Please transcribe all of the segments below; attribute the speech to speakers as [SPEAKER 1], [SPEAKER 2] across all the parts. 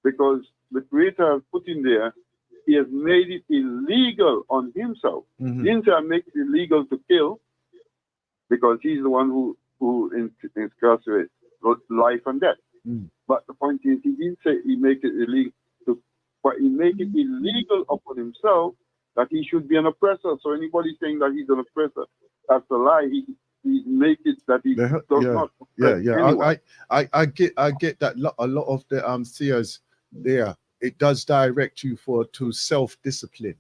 [SPEAKER 1] because the Creator has put in there, he has made it illegal on himself.
[SPEAKER 2] Mm-hmm.
[SPEAKER 1] He didn't say make it illegal to kill, because he's the one who incarcerates life and death.
[SPEAKER 2] Mm.
[SPEAKER 1] But the point is, he didn't say he make it illegal, but he make it illegal upon himself that he should be an oppressor. So anybody saying that he's an oppressor, that's a lie. He make it that he does not oppress anyone.
[SPEAKER 2] I get that a lot of the seers there, it does direct you to self-discipline.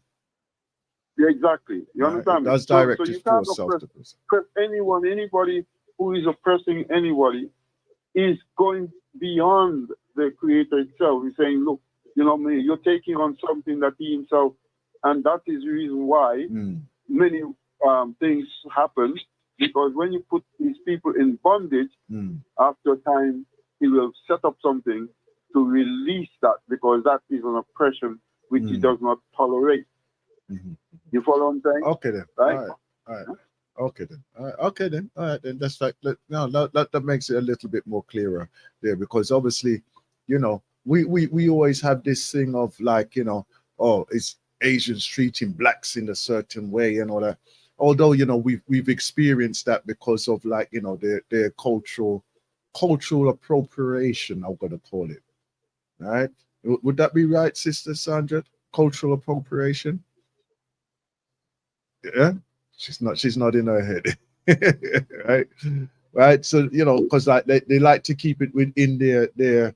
[SPEAKER 1] Yeah, exactly. You understand me?
[SPEAKER 2] It does direct
[SPEAKER 1] so
[SPEAKER 2] you
[SPEAKER 1] you can't
[SPEAKER 2] towards self-discipline.
[SPEAKER 1] oppress anyone. Anybody who is oppressing anybody is going beyond the Creator itself. He's saying, look, you know me, you're taking on something that he himself, and that is the reason why many things happen, because when you put these people in bondage, after a time, he will set up something to release that, because that is an oppression which he does not tolerate.
[SPEAKER 2] Mm-hmm.
[SPEAKER 1] You follow what I'm saying?
[SPEAKER 2] Okay then.
[SPEAKER 1] Right?
[SPEAKER 2] All right. Okay then. Okay then. All right then. That's like that makes it a little bit more clearer there, because obviously, you know, we always have this thing of like, you know, oh, it's Asians treating blacks in a certain way and all that. Although, you know, we've experienced that because of, like, you know, their cultural appropriation, I'm gonna call it. Right? Would that be right, Sister Sandra? Cultural appropriation? Yeah, she's not in her head. right, so, you know, because like they like to keep it within their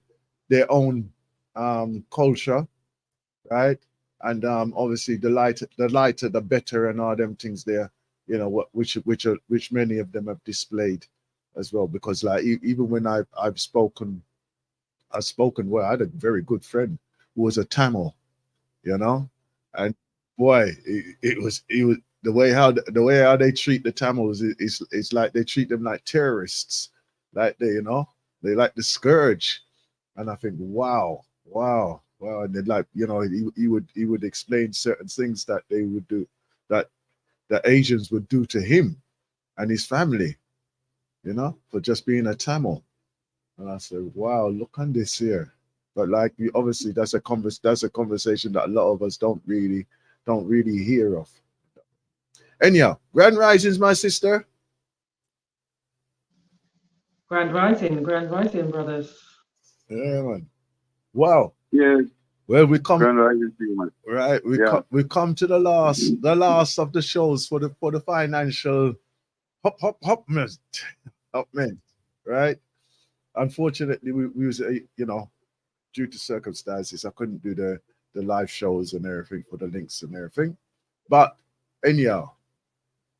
[SPEAKER 2] own culture, right? And obviously the lighter the better, and all them things there, you know, which many of them have displayed as well. Because like even when I've spoken well, I had a very good friend who was a Tamil, you know, and boy, it was the way how they treat the Tamils is like they treat them like terrorists, like they like the scourge. And I think, wow, and then, like, you know, he would explain certain things that they would do, that the Asians would do to him and his family, you know, for just being a Tamil. And I said, wow, look on this here. But like, obviously that's a conversation that a lot of us don't really hear of. Anyhow, Grand Risings, my sister.
[SPEAKER 3] Grand Rising, brothers.
[SPEAKER 2] Yeah, man. Wow.
[SPEAKER 1] Yeah.
[SPEAKER 2] Well, we come
[SPEAKER 1] Grand Rising to you, man.
[SPEAKER 2] right. We come to the last of the shows for the financial hop men, right? Unfortunately, we was you know, due to circumstances, I couldn't do the live shows and everything for the links and everything. But anyhow,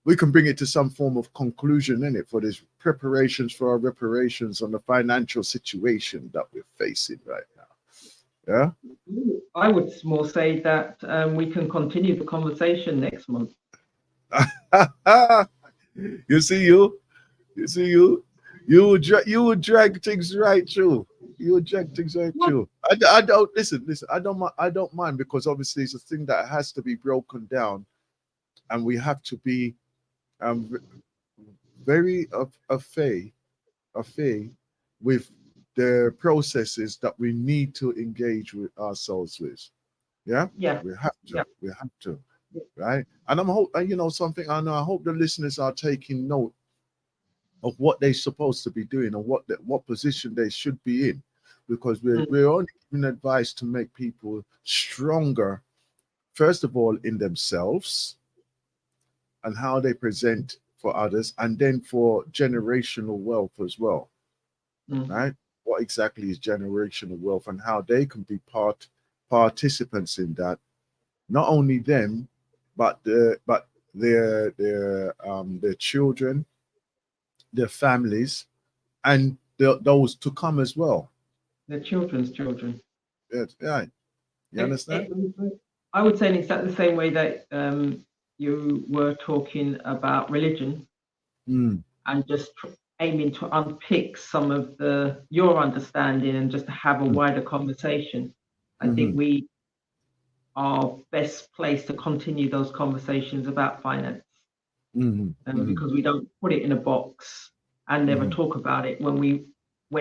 [SPEAKER 2] we can bring it to some form of conclusion in it for these preparations for our reparations on the financial situation that we're facing right now. Yeah,
[SPEAKER 3] I would more say that we can continue the conversation next month.
[SPEAKER 2] you would drag things right through. You would drag things right through. I don't listen. I don't mind, because obviously it's a thing that has to be broken down, and we have to be very affair with the processes that we need to engage with ourselves with. Yeah, we have to, right? And you know something, I hope the listeners are taking note of what they're supposed to be doing and what position they should be in, because we're only giving advice to make people stronger, first of all in themselves and how they present for others, and then for generational wealth as well. Right? What exactly is generational wealth, and how they can be participants in that? Not only them, but their children, their families, and those to come as well.
[SPEAKER 3] Their children's children.
[SPEAKER 2] Yes, yeah. You understand?
[SPEAKER 3] I would say in exactly the same way that you were talking about religion, and just aiming to unpick some of your understanding and just to have a wider conversation. I think we are best placed to continue those conversations about finance, because we don't put it in a box and never talk about it when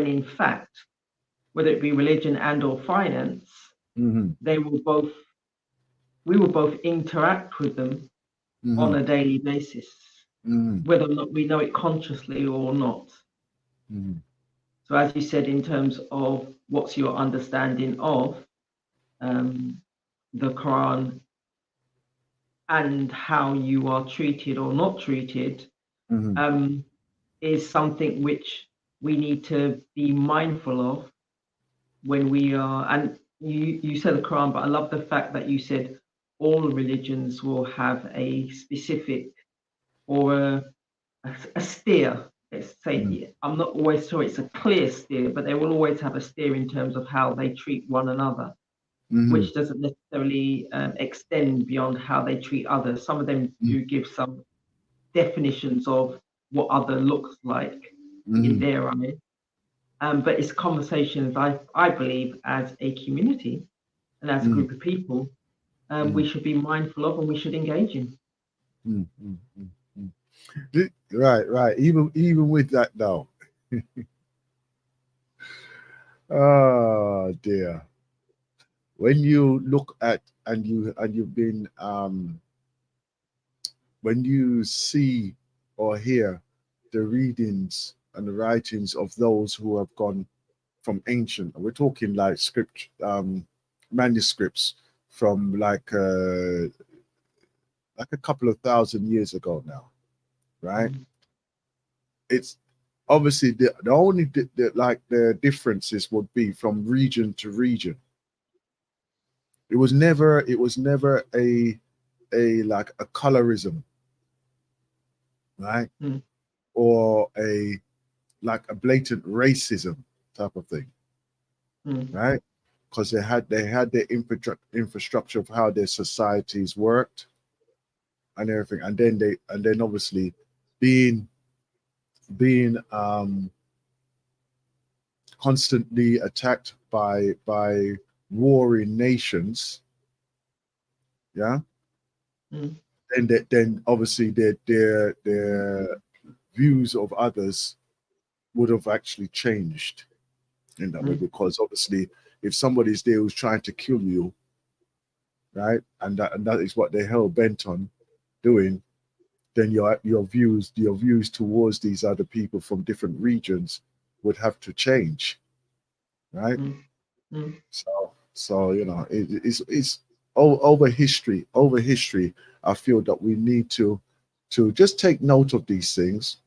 [SPEAKER 3] in fact whether it be religion and or finance,
[SPEAKER 2] Mm-hmm.
[SPEAKER 3] we will both interact with them on a daily basis, whether or not we know it consciously or not. So as you said, in terms of what's your understanding of the Quran and how you are treated or not treated, is something which we need to be mindful of when we are, and you said the Quran, but I love the fact that you said all religions will have a specific or a steer. Let's say, I'm not always sure it's a clear steer, but they will always have a steer in terms of how they treat one another, which doesn't necessarily extend beyond how they treat others. Some of them do give some definitions of what other looks like in their eyes. But it's conversations I believe as a community and as a group of people, we should be mindful of and we should engage in.
[SPEAKER 2] Right. Even with that now. Oh dear. When you look at you've been when you see or hear the readings and the writings of those who have gone from ancient, we're talking like script manuscripts from like a couple of thousand years ago now, right? It's obviously the only the differences would be from region to region. It was never a like a colorism, right? Or a blatant racism type of thing, right? Because they had their infrastructure of how their societies worked and everything, and then obviously being constantly attacked by warring nations, and then obviously their views of others would have actually changed in that way, because obviously if somebody's there who's trying to kill you, right, and that is what they're hell bent on doing, then your views towards these other people from different regions would have to change, right? So it's over history. I feel that we need to just take note of these things.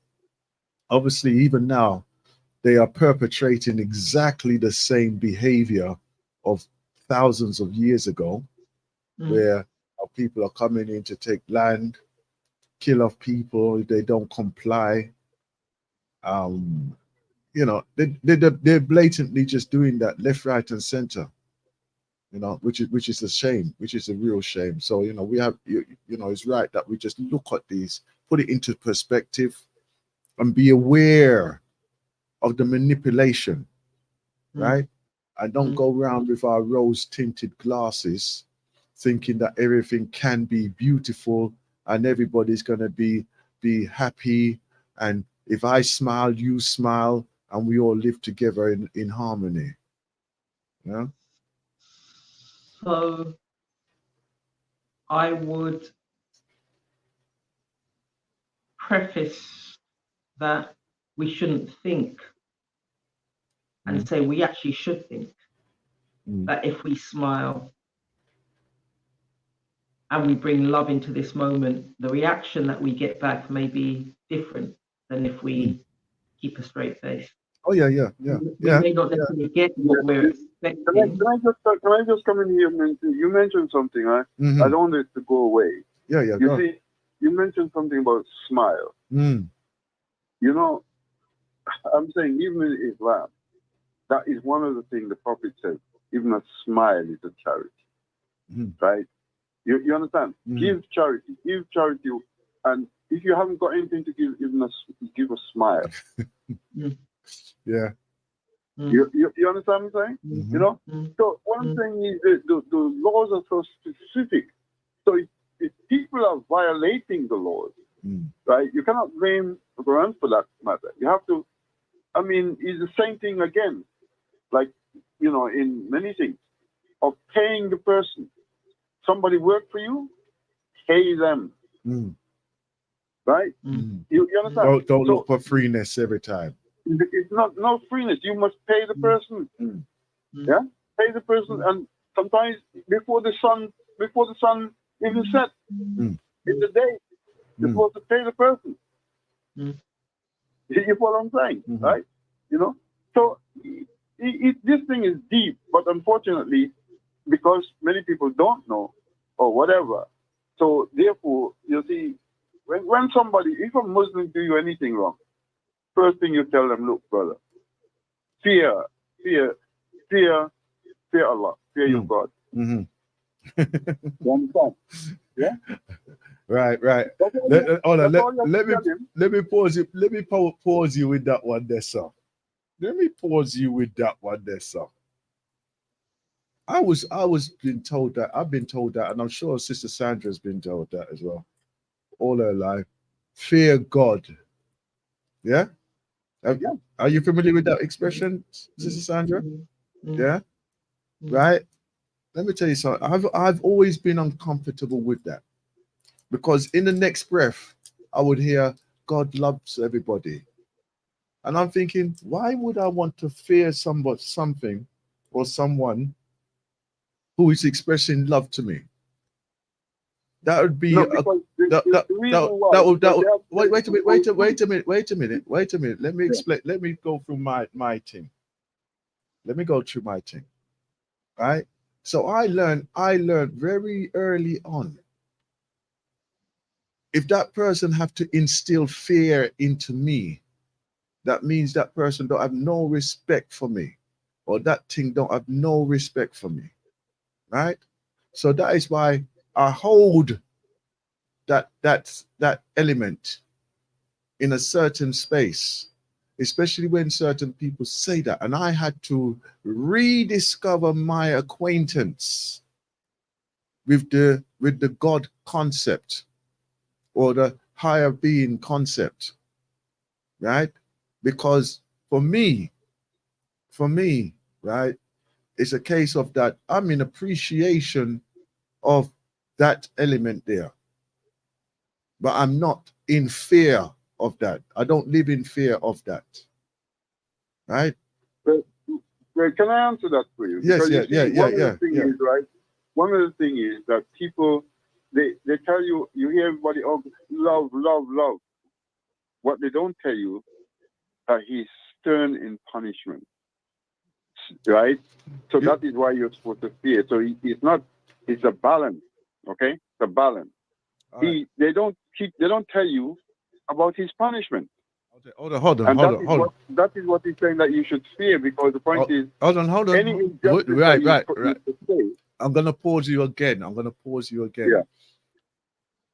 [SPEAKER 2] Obviously, even now, they are perpetrating exactly the same behavior of thousands of years ago, where our people are coming in to take land, kill off people if they don't comply. They're blatantly just doing that left, right, and center. Which is a shame, which is a real shame. So we have it's right that we just look at these, put it into perspective, and be aware of the manipulation, right? And don't go around with our rose-tinted glasses thinking that everything can be beautiful and everybody's going to be happy, and if I smile, you smile, and we all live together in harmony.
[SPEAKER 3] So I would preface that we shouldn't think and say we actually should think that if we smile and we bring love into this moment, the reaction that we get back may be different than if we keep a straight face.
[SPEAKER 2] Oh yeah.
[SPEAKER 3] We may not necessarily get what we're expecting.
[SPEAKER 1] Can I just come in here, you mentioned something, right? I don't want it to go away.
[SPEAKER 2] Yeah.
[SPEAKER 1] You see, you mentioned something about smile. I'm saying even in Islam, that is one of the things the Prophet said, even a smile is a charity, right? You understand? Give charity, and if you haven't got anything to give, even give a smile.
[SPEAKER 2] Yeah.
[SPEAKER 1] You understand what I'm saying? So what I'm saying is the laws are so specific. So if people are violating the laws, right, you cannot blame the Quran for that matter. You have to, it's the same thing again. Like in many things, of paying the person. Somebody work for you, pay them. Right? You understand?
[SPEAKER 2] Don't look for freeness every time.
[SPEAKER 1] It's not no freeness. You must pay the person. Yeah, pay the person, and sometimes before the sun even set in the day, you're supposed to pay the person. You follow what I'm saying, right? So this thing is deep, but unfortunately, because many people don't know or whatever, so therefore, you see, when somebody, if a Muslim do you anything wrong, first thing you tell them, look, brother, fear Allah, fear your God. You understand? Yeah.
[SPEAKER 2] Right. Let me pause you. Let me pause you with that one there, sir. I was been told that. I've been told that, and I'm sure Sister Sandra's been told that as well, all her life. Fear God. Yeah. Are you familiar with that expression, Sister Sandra? Yeah. Right. Let me tell you something. I've always been uncomfortable with that, because in the next breath I would hear God loves everybody, and I'm thinking, why would I want to fear something or someone who is expressing love to me? That would be wait a minute. Let me explain. Let me go through my thing. Right? So I learned very early on, if that person have to instill fear into me, that means that person don't have no respect for me, or that thing don't have no respect for me. Right? So that is why I hold that element in a certain space, especially when certain people say that. And I had to rediscover my acquaintance with the God concept, or the higher being concept, right? Because for me, right, it's a case of that I'm in appreciation of that element there, but I'm not in fear of that. I don't live in fear of that, right?
[SPEAKER 1] Well, can I answer that for you?
[SPEAKER 2] Yes,
[SPEAKER 1] because
[SPEAKER 2] yeah.
[SPEAKER 1] Is, right, one of the things is that people, they tell you, you hear everybody, oh, love. What they don't tell you, that he's stern in punishment, right? So that is why you're supposed to fear. So it's a balance, okay? It's a balance. Right. They don't tell you about his punishment.
[SPEAKER 2] Hold on.
[SPEAKER 1] That is what he's saying, that you should fear, because the point is,
[SPEAKER 2] hold on.
[SPEAKER 1] Any injustice
[SPEAKER 2] Right.
[SPEAKER 1] Say,
[SPEAKER 2] I'm gonna pause you again.
[SPEAKER 1] Yeah.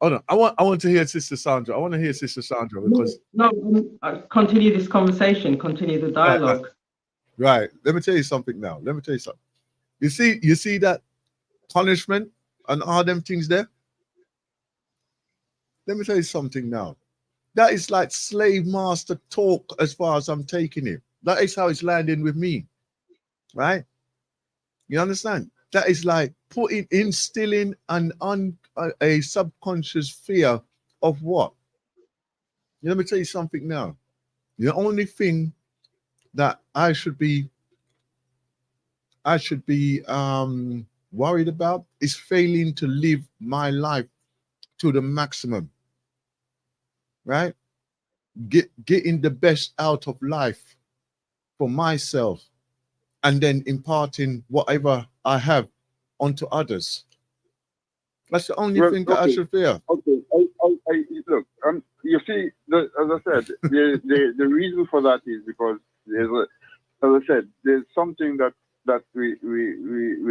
[SPEAKER 2] Hold on. I want to hear Sister Sandra. I want to hear Sister Sandra, because
[SPEAKER 3] continue this conversation, continue the dialogue.
[SPEAKER 2] Right. Let me tell you something now. You see that punishment and all them things there? Let me tell you something now. That is like slave master talk, as far as I'm taking it. That is how it's landing with me. Right? You understand? That is like instilling a subconscious fear of what? Let me tell you something now. The only thing that I should be worried about is failing to live my life to the maximum. Right? Getting the best out of life for myself, and then imparting whatever I have onto others. That's the only thing that I should fear.
[SPEAKER 1] Okay, I look. You see, as I said, the reason for that is because as I said, there's something that we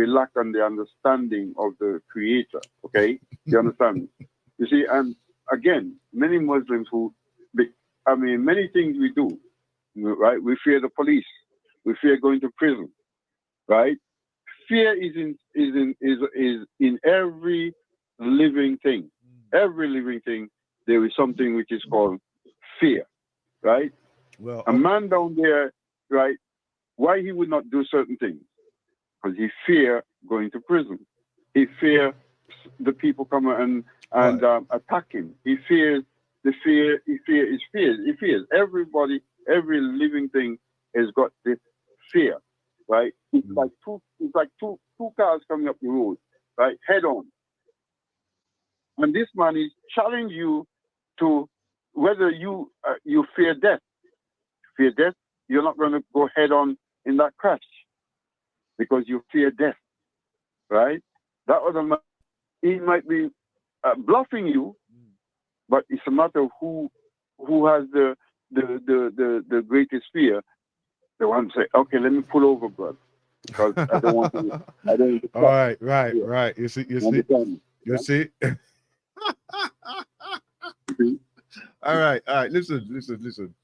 [SPEAKER 1] lack on the understanding of the Creator. Okay, you understand? You see, and again, many Muslims many things we do, right? We fear the police. We fear going to prison, right? Fear is in every living thing. Every living thing, there is something which is called fear, right?
[SPEAKER 2] Well,
[SPEAKER 1] a man down there, right? Why he would not do certain things? because he fear going to prison. He fear the people come and attack him. He fears the fear. He fears. He fears. Everybody, every living thing has got this fear, right? It's like two cars coming up the road, right, head on. And this man is challenging you to whether you fear death. Fear death, you're not going to go head on in that crash because you fear death, right? That other man, he might be bluffing you, but it's a matter of who has the greatest fear. The one say, okay, let me pull over, brother, because I don't want to. I don't. Want to
[SPEAKER 2] All right. You see. All right. Listen.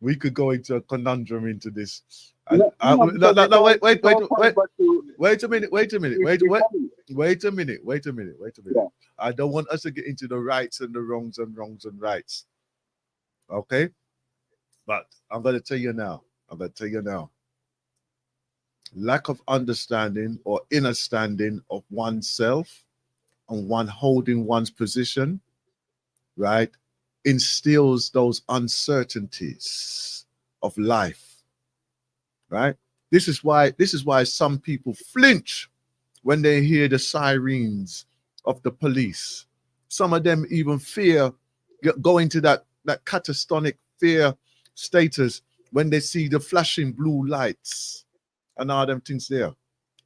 [SPEAKER 2] We could go into a conundrum into this. Wait a minute.
[SPEAKER 1] Yeah.
[SPEAKER 2] I don't want us to get into the rights and the wrongs and rights. Okay? But I'm going to tell you now. Lack of understanding or understanding of oneself and one holding one's position, right, instills those uncertainties of life, right? This is why some people flinch when they hear the sirens of the police. Some of them even fear going to that catastrophic fear status when they see the flashing blue lights and all them things there.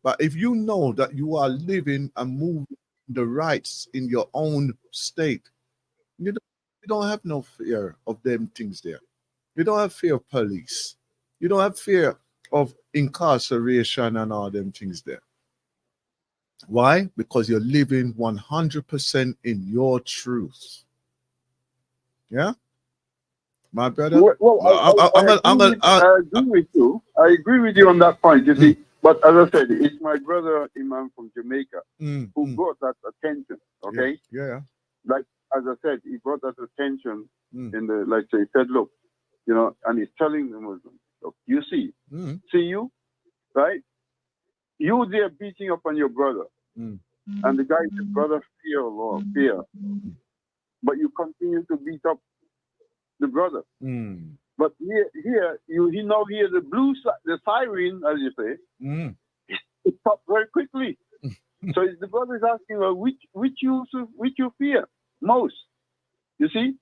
[SPEAKER 2] But if you know that you are living and moving the rights in your own state, you don't have no fear of them things there. You don't have fear of police. You don't have fear of incarceration and all them things there. Why? Because you're living 100% in your truth. Yeah? My brother?
[SPEAKER 1] I agree with you. I agree with you on that point, you see. But as I said, it's my brother Imam from Jamaica who brought that attention, okay?
[SPEAKER 2] Yeah.
[SPEAKER 1] Like, as I said, he brought that attention in the, like, so he said, look, you know, and he's telling the Muslims, look, you see you, right? You there beating up on your brother. And the guy said, brother, fear Allah, fear. But you continue to beat up the brother. But here, he now hear the siren, as you say, it stopped very quickly. So the brother is asking, well, which you fear most? You see?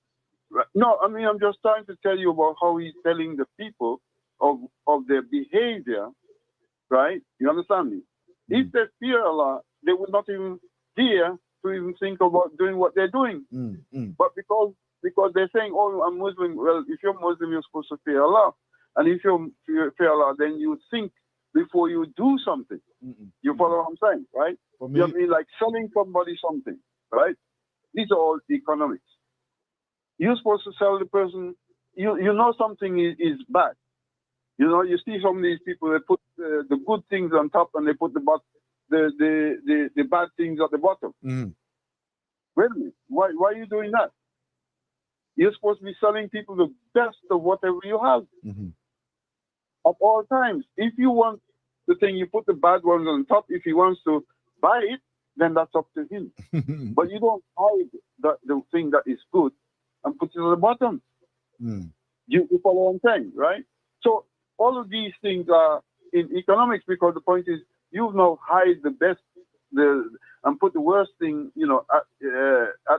[SPEAKER 1] No, I mean, I'm just trying to tell you about how he's telling the people of their behavior, right? You understand me? If they fear Allah, they would not even dare to even think about doing what they're doing. But because they're saying, oh, I'm Muslim. Well, if you're Muslim, you're supposed to fear Allah. And if you fear Allah, then you think before you do something. You follow what I'm saying, right? You mean like selling somebody something, right? These are all economics. You're supposed to sell the person, you know something is bad. You know, you see some of these people, they put the good things on top and they put the bad things at the bottom. Wait a minute, why are you doing that? You're supposed to be selling people the best of whatever you have. At all times. If you want the thing, you put the bad ones on top. If he wants to buy it, then that's up to him. But you don't hide the thing that is good and put it at the bottom. You follow what I'm saying, right? So all of these things are in economics, because the point is you've now hide the best and put the worst thing, you know, at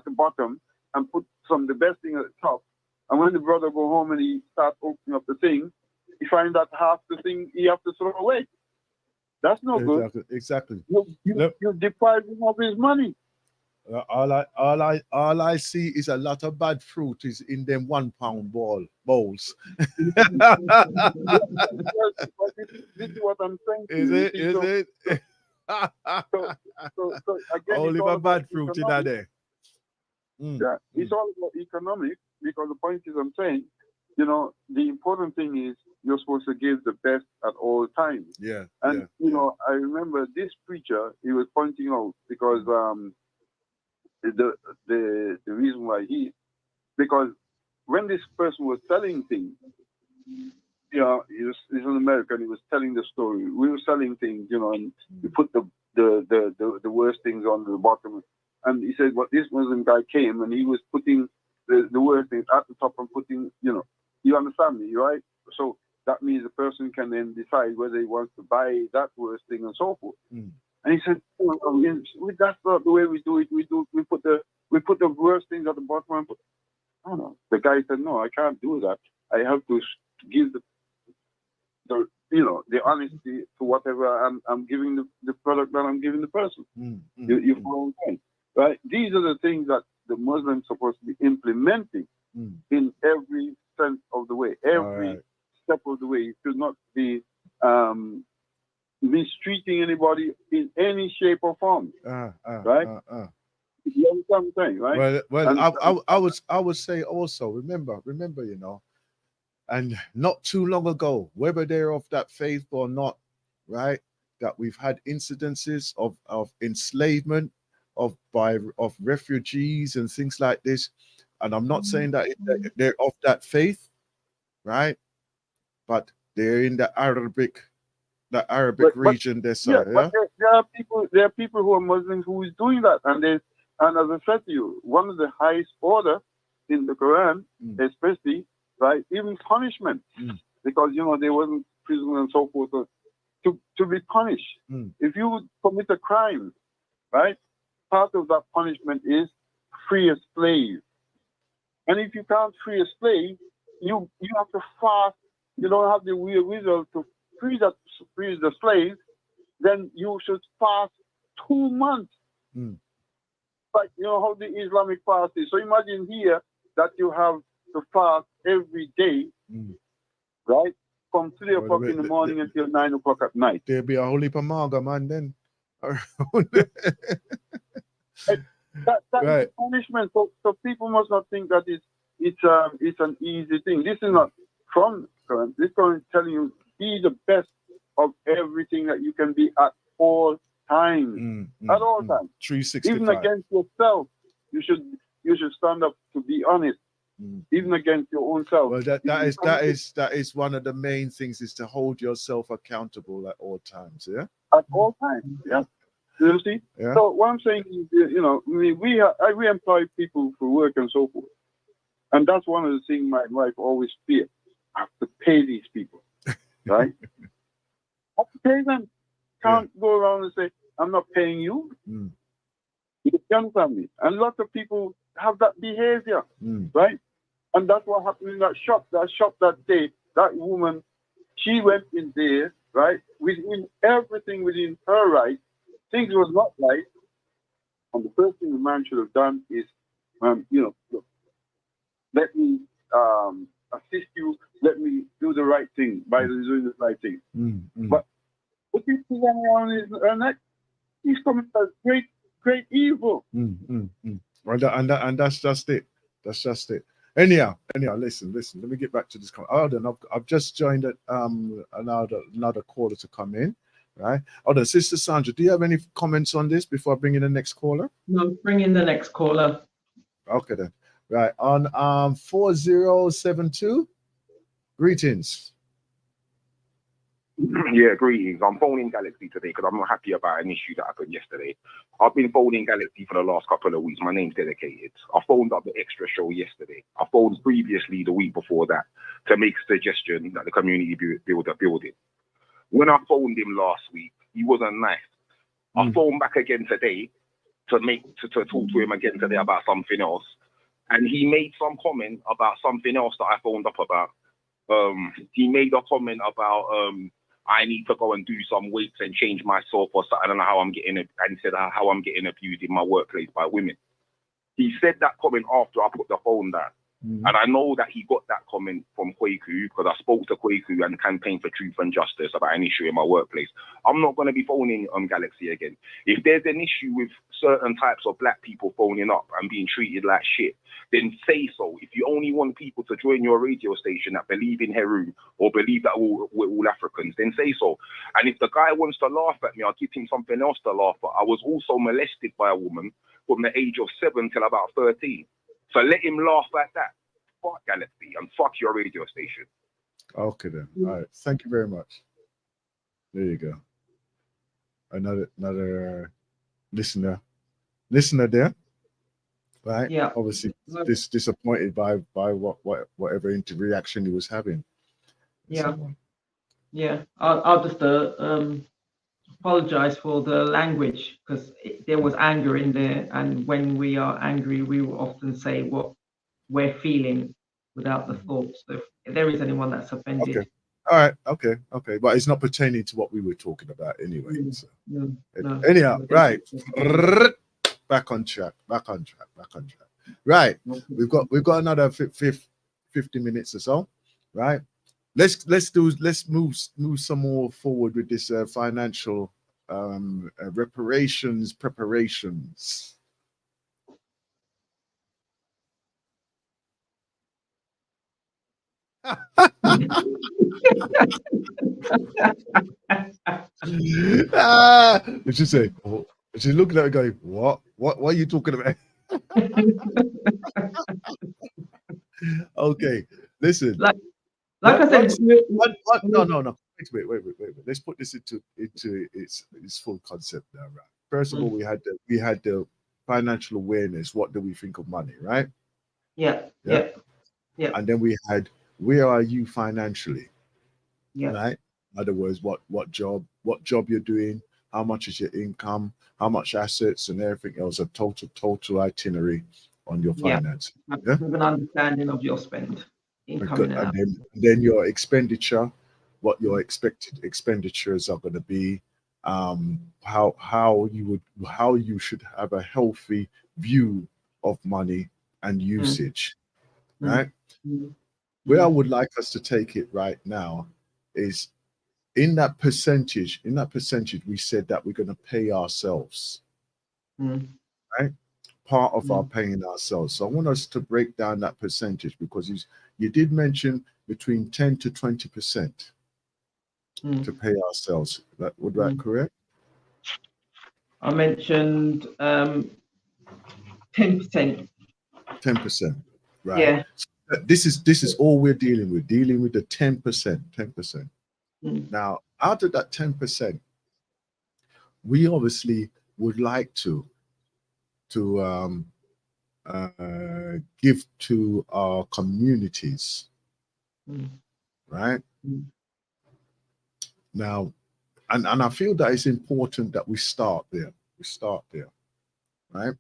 [SPEAKER 1] the bottom, and put the best thing at the top. And when the brother go home and he starts opening up the thing, he find that half the thing he have to throw away. That's no good.
[SPEAKER 2] Exactly.
[SPEAKER 1] You deprive him of his money.
[SPEAKER 2] All I see is a lot of bad fruit is in them £1 bowls.
[SPEAKER 1] This is what I'm saying.
[SPEAKER 2] Is it?
[SPEAKER 1] So again,
[SPEAKER 2] only my bad fruit in there.
[SPEAKER 1] Yeah, it's all about economics, because the point is, I'm saying, you know, the important thing is you're supposed to give the best at all times.
[SPEAKER 2] Yeah.
[SPEAKER 1] And you know, I remember this preacher, he was pointing out, because the reason why because when this person was selling things, Yeah, he's an American. He was telling the story. We were selling things, and we put the worst things on the bottom. And he said, "What this Muslim guy came and he was putting the worst things at the top and putting, you understand me, right? So that means the person can then decide whether he wants to buy that worst thing and so forth." And he said, "That's not the way we do it. We put the worst things at the bottom and put." I don't know. The guy said, "No, I can't do that. I have to give the honesty to whatever I'm giving the product that I'm giving the person." You follow what I'm saying, right? These are the things that the Muslims are supposed to be implementing in every sense of the way, every step of the way. You should not be mistreating anybody in any shape or form, right? You understand what I'm saying, right?
[SPEAKER 2] Well, I would say also, remember, and not too long ago, whether they're of that faith or not, right, that we've had incidences of enslavement of refugees and things like this. And I'm not saying that they're of that faith, right? But they're in the Arabic region. There
[SPEAKER 1] are people who are Muslims who is doing that, and as I said to you, one of the highest order in the Quran, especially, right, even punishment, because they wasn't prison and so forth, to be punished. If you commit a crime, right, part of that punishment is free a slave. And if you can't free a slave, you have to fast. You don't have the will to free the slave, then you should fast 2 months. Like how the Islamic fast is. So imagine here that you have to fast every day, right? From 3 o'clock in the morning until 9 o'clock at night.
[SPEAKER 2] There'll be a whole heap of maga, man, then.
[SPEAKER 1] That is punishment. So people must not think that it's an easy thing. This is not from Quran. This Quran is telling you be the best of everything that you can be at all times. At all times.
[SPEAKER 2] 365.
[SPEAKER 1] Even against yourself, you should stand up to be honest. Even against your own self.
[SPEAKER 2] Well, that is one of the main things, is to hold yourself accountable at all times. Yeah.
[SPEAKER 1] At all times. Yeah. You see. Yeah. So what I'm saying is, we employ people for work and so forth, and that's one of the things my wife always fears. I have to pay these people, right? I have to pay them. Can't go around and say I'm not paying you. You understand me? And lots of people have that behavior, right? And that's what happened in that shop. That day, that woman, she went in there, right, within everything within her right. Things was not right. And the first thing the man should have done is, look, let me assist you. Let me do the right thing by doing the right thing. But what he's putting around his neck, he's coming to great evil.
[SPEAKER 2] And that's just it. That's just it. Anyhow, listen. Let me get back to this. I've just joined another caller to come in, right? Sister Sandra, do you have any comments on this before I bring in the next caller?
[SPEAKER 3] No, bring in the next caller.
[SPEAKER 2] Okay then. Right, on 4072. Greetings.
[SPEAKER 4] Yeah, greetings. I'm phoning Galaxy today because I'm not happy about an issue that happened yesterday. I've been phoning Galaxy for the last couple of weeks. My name's Dedicated. I phoned up the extra show yesterday. I phoned previously the week before that to make a suggestion that the community build a building. When I phoned him last week, he wasn't nice. I phoned back again today to talk to him again today about something else. And he made some comment about something else that I phoned up about. He made a comment about I need to go and do some weights and change myself or something. I don't know how I'm getting it. And he said how I'm getting abused in my workplace by women. He said that comment after I put the phone down. And I know that he got that comment from Kwaku because I spoke to Kwaku and Campaign for Truth and Justice about an issue in my workplace. I'm not going to be phoning Galaxy again. If there's an issue with certain types of black people phoning up and being treated like shit, then say so. If you only want people to join your radio station that believe in Heru or believe that we're all Africans, then say so. And if the guy wants to laugh at me, I'll give him something else to laugh at. I was also molested by a woman from the age of 7 till about 13. So let him laugh at that. Fuck Galaxy and fuck your radio station.
[SPEAKER 2] Okay then. All right. Thank you very much. There you go. Another listener there, right?
[SPEAKER 3] Yeah.
[SPEAKER 2] Obviously, disappointed by whatever reaction he was having.
[SPEAKER 3] Yeah. Yeah. I'll just apologize for the language, because there was anger in there, and when we are angry, we will often say what we're feeling without the thoughts. So if there is anyone that's offended.
[SPEAKER 2] Okay. All right. Okay. But it's not pertaining to what we were talking about anyway. So.
[SPEAKER 3] No.
[SPEAKER 2] Anyhow, right. Back on track. Right. We've got another 50 minutes or so. Right. Let's move some more forward with this financial reparations preparations. Did you say? Oh, she's looking at her going, "What are you talking about?" Okay, listen.
[SPEAKER 3] Like I said,
[SPEAKER 2] no. Wait. Let's put this into its full concept now, right? First of all, we had the financial awareness. What do we think of money, right?
[SPEAKER 3] Yeah.
[SPEAKER 2] And then we had, where are you financially?
[SPEAKER 3] Yeah.
[SPEAKER 2] Right. In other words, what job you're doing, how much is your income, how much assets, and everything else. A total itinerary on your finance.
[SPEAKER 3] Yeah. With an understanding of your spend, income and out.
[SPEAKER 2] And then your expenditure, what your expected expenditures are going to be, how you should have a healthy view of money and usage, right? Where I would like us to take it right now is in that percentage, we said that we're going to pay ourselves, right? Part of our paying ourselves. So I want us to break down that percentage, because you did mention between 10 to 20% to pay ourselves. Would that correct?
[SPEAKER 3] I mentioned 10%.
[SPEAKER 2] 10%, right?
[SPEAKER 3] Yeah.
[SPEAKER 2] So this is all we're dealing with the 10%. Now, out of that 10%, we obviously would like to give to our communities, right? Now, and I feel that it's important that we start there, right?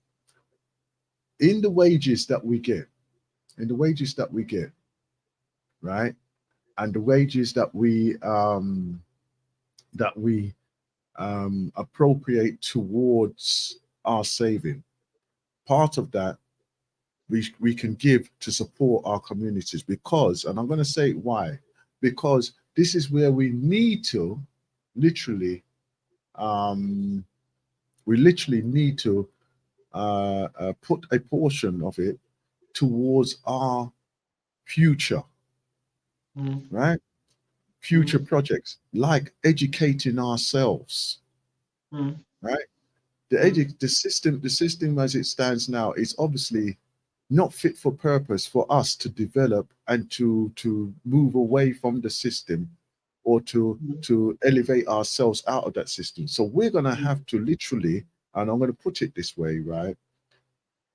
[SPEAKER 2] In the wages that we get, right? And the wages that we appropriate towards our saving, part of that we can give to support our communities, because, and I'm going to say why, because this is where we need to literally need to put a portion of it towards our future, right? Future projects, like educating ourselves, right? The system as it stands now is obviously not fit for purpose for us to develop and to move away from the system, or to elevate ourselves out of that system. So we're going to have to literally, and I'm going to put it this way, right?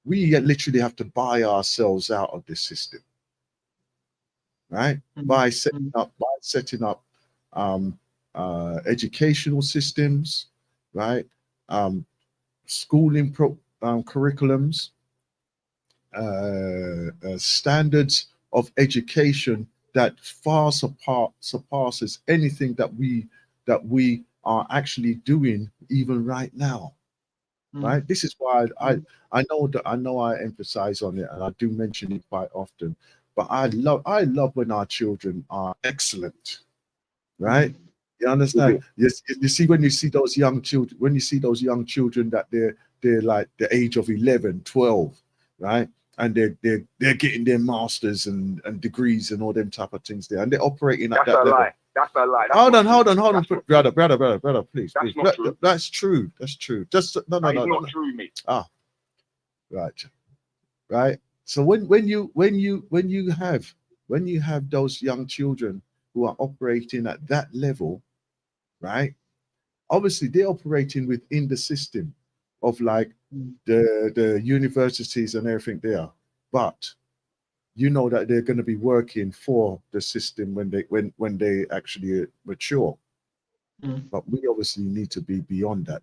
[SPEAKER 2] We literally have to buy ourselves out of this system, right? By setting up educational systems, right? Schooling curriculums, standards of education that far surpasses anything that we are actually doing even right now, right? This is why I know I emphasize on it, and I do mention it quite often, but I love when our children are excellent, right? You understand? Yes, you see, when you see those young children that they're like the age of 11, 12, right? And they're getting their masters and degrees and all them type of things there, and they're operating at that level.
[SPEAKER 4] That's a lie.
[SPEAKER 2] Hold on, brother, please.
[SPEAKER 4] That's not true.
[SPEAKER 2] That's true. Just no.
[SPEAKER 4] Not true, mate.
[SPEAKER 2] Right. So when you have those young children who are operating at that level, right? Obviously, they're operating within the system of like the universities and everything there, but you know that they're going to be working for the system when they actually mature. But we obviously need to be beyond that,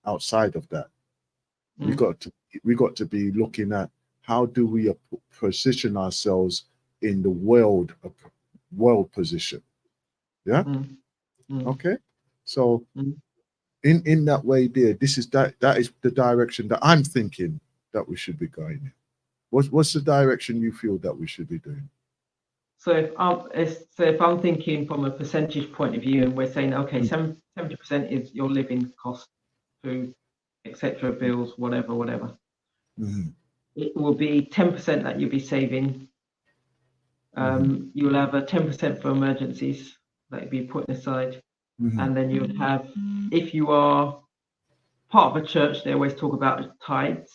[SPEAKER 2] outside of that. We got to be looking at how do we position ourselves in the world position. Yeah. Okay. So in that way there, that is the direction that I'm thinking that we should be going in. What's the direction you feel that we should be doing?
[SPEAKER 3] So if I'm thinking from a percentage point of view, and we're saying, okay, 70% is your living cost, food, etc., bills, whatever. It will be 10% that you'll be saving. You'll have a 10% for emergencies that you'll be putting aside. And then you'll have, if you are part of a church, they always talk about tithes.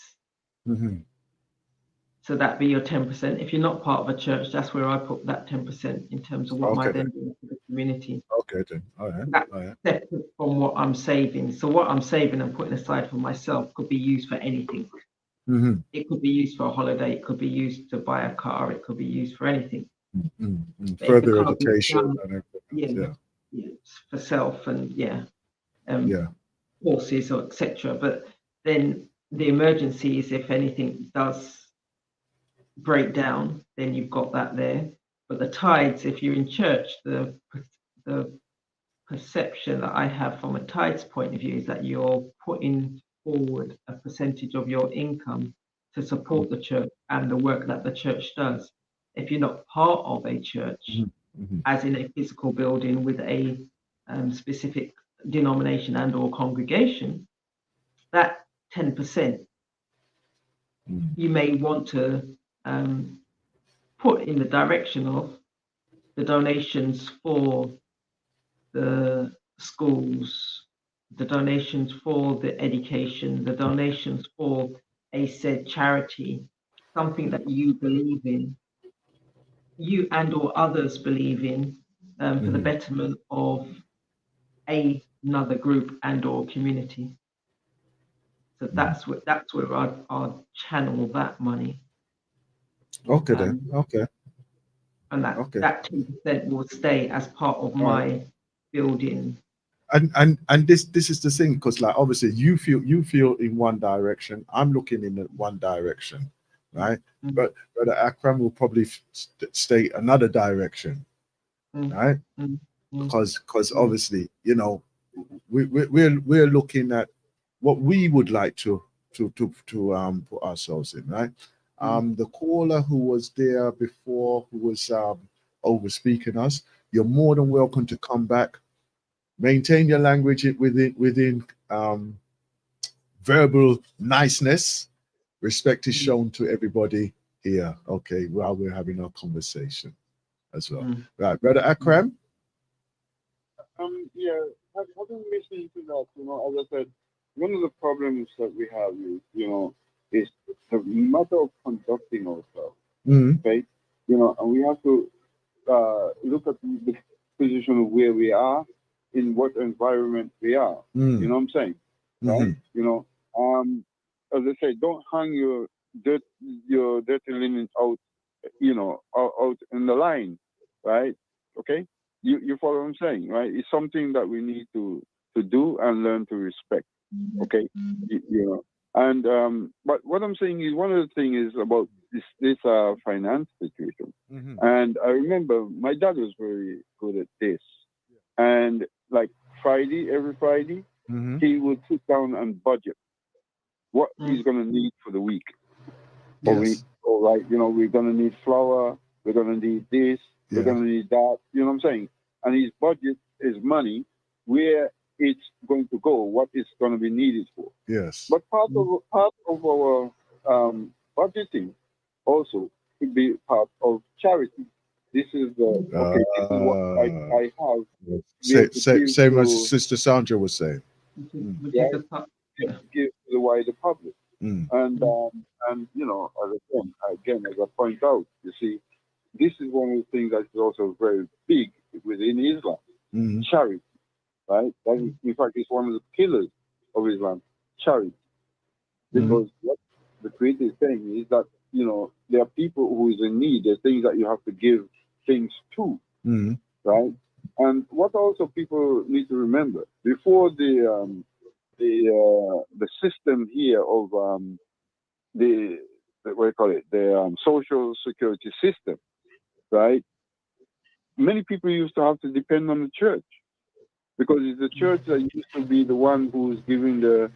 [SPEAKER 3] So that'd be your 10%. If you're not part of a church, that's where I put that 10% in terms of what my then doing for the community.
[SPEAKER 2] Okay, then. All right.
[SPEAKER 3] That's separate from what I'm saving. So what I'm saving and putting aside for myself could be used for anything. It could be used for a holiday. It could be used to buy a car. It could be used for anything.
[SPEAKER 2] Further education and everything.
[SPEAKER 3] For self and horses or etc. But then the emergencies, if anything does break down, then you've got that there. But the tithes, if you're in church, the perception that I have from a tithes point of view is that you're putting forward a percentage of your income to support the church and the work that the church does. If you're not part of a church, as in a physical building with a specific denomination and or congregation, that 10% you may want to put in the direction of the donations for the schools, the donations for the education, the donations for a said charity, something that you believe in, you and or others believe in, for the betterment of another group and or community. So that's where I'd channel that money.
[SPEAKER 2] Okay, then. Okay.
[SPEAKER 3] And that 10% will stay as part of my building.
[SPEAKER 2] And this is the thing, because like obviously you feel in one direction, I'm looking in one direction, right? But Akram will probably stay another direction, right? Because obviously, you know, we're looking at what we would like to put ourselves in, right? The caller who was there before, who was over speaking us, you're more than welcome to come back. Maintain your language within verbal niceness. Respect is shown to everybody here, okay, while we're having our conversation as well. Right, Brother Akram?
[SPEAKER 1] I've been listening to that, you know, as I said, one of the problems that we have is, you know, is the matter of conducting ourselves, okay? You know, and we have to look at the position of where we are, in what environment we are. You know what I'm saying? Right? You know, as I say, don't hang your dirty linen out, you know, out in the line, right? Okay? You follow what I'm saying, right? It's something that we need to do and learn to respect. Okay? You know. And but what I'm saying is, one of the things is about this finance situation. And I remember my dad was very good at this. And like every Friday, he would sit down and budget what he's going to need for the week. All right, you know, we're going to need flour, we're going to need this, we're going to need that, you know what I'm saying? And his budget is money, where it's going to go, what it's going to be needed for.
[SPEAKER 2] Yes.
[SPEAKER 1] But part of our budgeting also could be part of charity. This is what I have.
[SPEAKER 2] Same as Sister Sandra was saying.
[SPEAKER 1] Give to the wider public. And you know, again, as I point out, you see, this is one of the things that's also very big within Islam,
[SPEAKER 2] Mm-hmm.
[SPEAKER 1] charity, right? That is, in fact, it's one of the pillars of Islam, charity. Because what the Creator is saying is that, you know, there are people who is in need. There are things that you have to give things to,
[SPEAKER 2] Mm-hmm.
[SPEAKER 1] right? And what also people need to remember, before the system here of the what do you call it, the social security system, right? Many people used to have to depend on the church, because it's the church that used to be the one who's giving the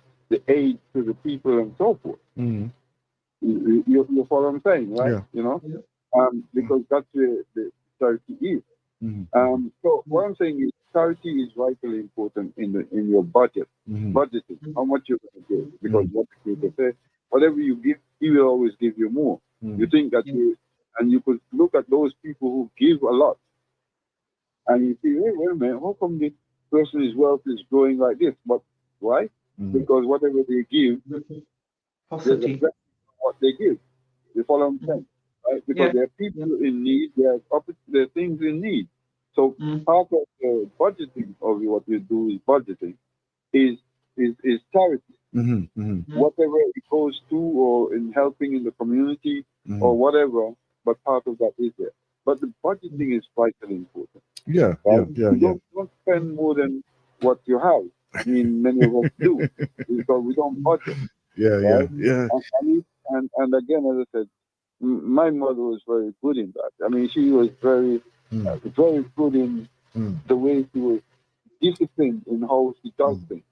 [SPEAKER 1] aid to the people and so forth.
[SPEAKER 2] Mm-hmm.
[SPEAKER 1] You follow what I'm saying, right?
[SPEAKER 2] Yeah.
[SPEAKER 1] You know, because that's where the charity is.
[SPEAKER 2] Mm-hmm.
[SPEAKER 1] So what I'm saying is, charity is vitally important in your budget,
[SPEAKER 2] Mm-hmm.
[SPEAKER 1] budgeting, how much you're going to give, because what the Creator says, whatever you give, He will always give you more. You think that you could look at those people who give a lot, and you see, hey, wait a minute, how come this person's wealth is growing like this? But why?
[SPEAKER 2] Mm-hmm.
[SPEAKER 1] Because whatever they give, there's a
[SPEAKER 3] Paucity.
[SPEAKER 1] blessing on what they give. You follow what I'm saying? Right? Because there are people in need, there are things in need. So part of the budgeting of what you do is budgeting is charity.
[SPEAKER 2] Mm-hmm. Mm-hmm.
[SPEAKER 1] Whatever it goes to, or in helping in the community,
[SPEAKER 2] Mm-hmm.
[SPEAKER 1] or whatever, but part of that is there. But the budgeting is vitally important.
[SPEAKER 2] Yeah,
[SPEAKER 1] Right?
[SPEAKER 2] yeah.
[SPEAKER 1] You don't spend more than what you have. I mean, many of us do, because we don't budget.
[SPEAKER 2] Yeah,
[SPEAKER 1] Right?
[SPEAKER 2] yeah.
[SPEAKER 1] And again, as I said, my mother was very good in that. I mean, she was very good in the way she was disciplined in how she does things.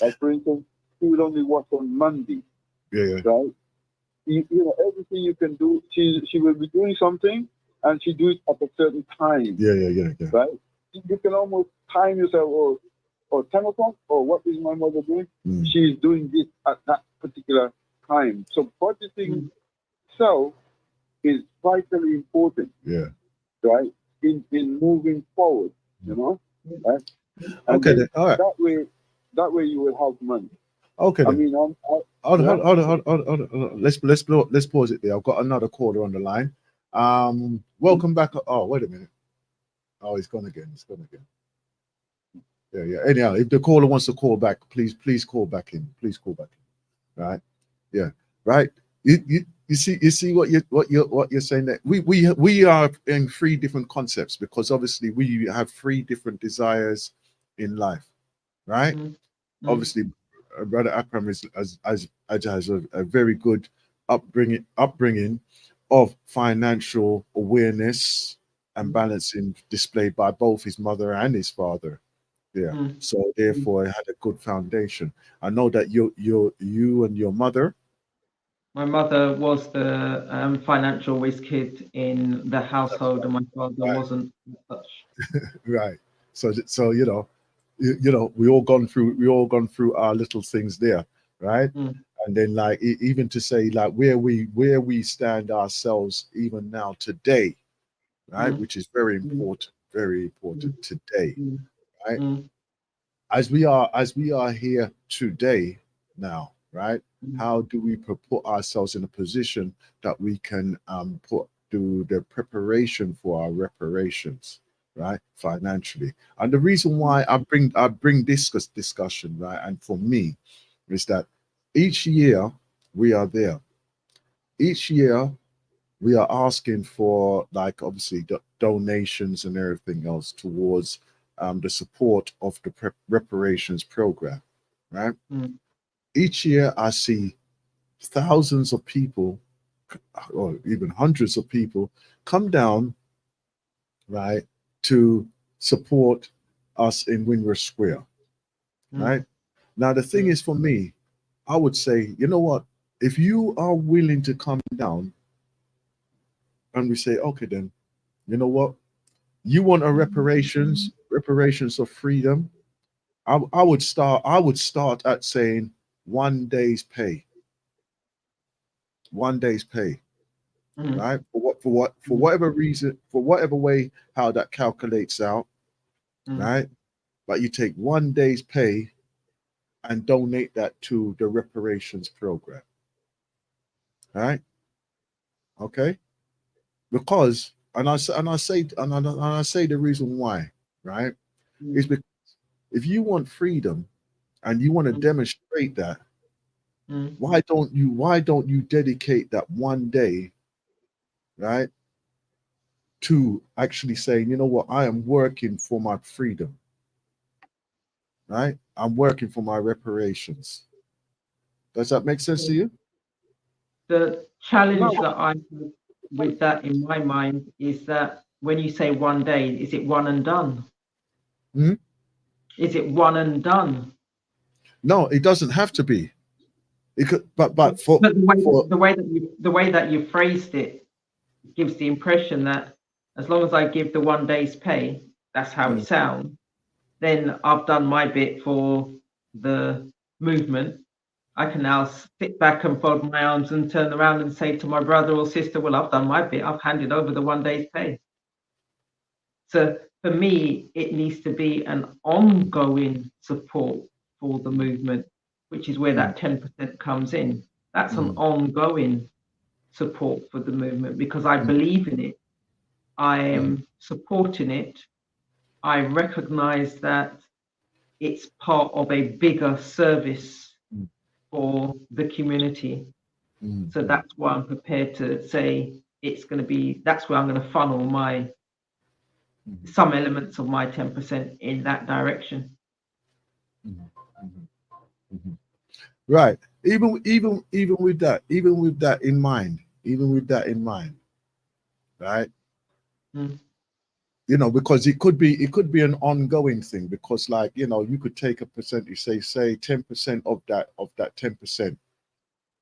[SPEAKER 1] Like, for instance, she would only work on Monday.
[SPEAKER 2] Yeah.
[SPEAKER 1] Right? You know, everything you can do, she will be doing something, and she do it at a certain time.
[SPEAKER 2] Yeah.
[SPEAKER 1] Right? You can almost time yourself, or 10 o'clock, or what is my mother doing? She's doing this at that particular time. So budgeting itself is vitally important.
[SPEAKER 2] Yeah.
[SPEAKER 1] Right? In moving forward, you know? Right? And
[SPEAKER 2] Okay, then. All right.
[SPEAKER 1] That way you will have money.
[SPEAKER 2] Okay,
[SPEAKER 1] I
[SPEAKER 2] then.
[SPEAKER 1] mean,
[SPEAKER 2] Hold on. Let's pause it there. I've got another caller on the line. Welcome back. Oh, wait a minute. Oh, it's gone again. Yeah. Anyhow, if the caller wants to call back, please call back in. Right? Yeah. Right. You see what you're saying, that we are in three different concepts, because obviously we have three different desires in life, right? Obviously, Brother Akram has a very good upbringing of financial awareness and balancing displayed by both his mother and his father. Yeah. So therefore, it had a good foundation. I know that you and your mother.
[SPEAKER 3] My mother was the financial whiz kid in the household, and my father wasn't such.
[SPEAKER 2] Right. So you know, we all gone through our little things there, right? And then, like, even to say, like, where we stand ourselves even now today, right? Which is very important today, right? As we are here today now, right? How do we put ourselves in a position that we can do the preparation for our reparations, right, financially? And the reason why I bring this discussion, right, and for me, is that each year we are there. Each year we are asking for, like, obviously donations and everything else towards the support of the reparations program, right? Each year I see thousands of people, or even hundreds of people, come down, right, to support us in Windrush Square, right? Now, the thing is, for me, I would say, you know what, if you are willing to come down and we say, okay, then, you know what, you want a reparations of freedom, I would start at saying 1 day's pay. 1 day's pay, right? For whatever reason, for whatever way, how that calculates out, right? But you take 1 day's pay and donate that to the reparations program, right? Okay, because and I say the reason why, right, is because if you want freedom and you want to demonstrate that, why don't you dedicate that one day, right, to actually saying, you know what, I am working for my freedom, right? I'm working for my reparations. Does that make sense to you?
[SPEAKER 3] The challenge that I have with that in my mind is that when you say one day, is it one and done? Is it one and done?
[SPEAKER 2] No, it doesn't have to be. It could, but
[SPEAKER 3] the way that you phrased it gives the impression that as long as I give the 1 day's pay, that's how it sounds, then I've done my bit for the movement. I can now sit back and fold my arms and turn around and say to my brother or sister, well, I've done my bit. I've handed over the 1 day's pay. So for me, it needs to be an ongoing support for the movement, which is where that 10% comes in. That's an ongoing support for the movement because I believe in it. I am supporting it. I recognize that it's part of a bigger service for the community. So that's why I'm prepared to say it's going to be, that's where I'm going to funnel my, some elements of my 10% in that direction.
[SPEAKER 2] Right. Even with that in mind, right? You know, because it could be an ongoing thing, because like, you know, you could take a percentage, say 10% of that 10%,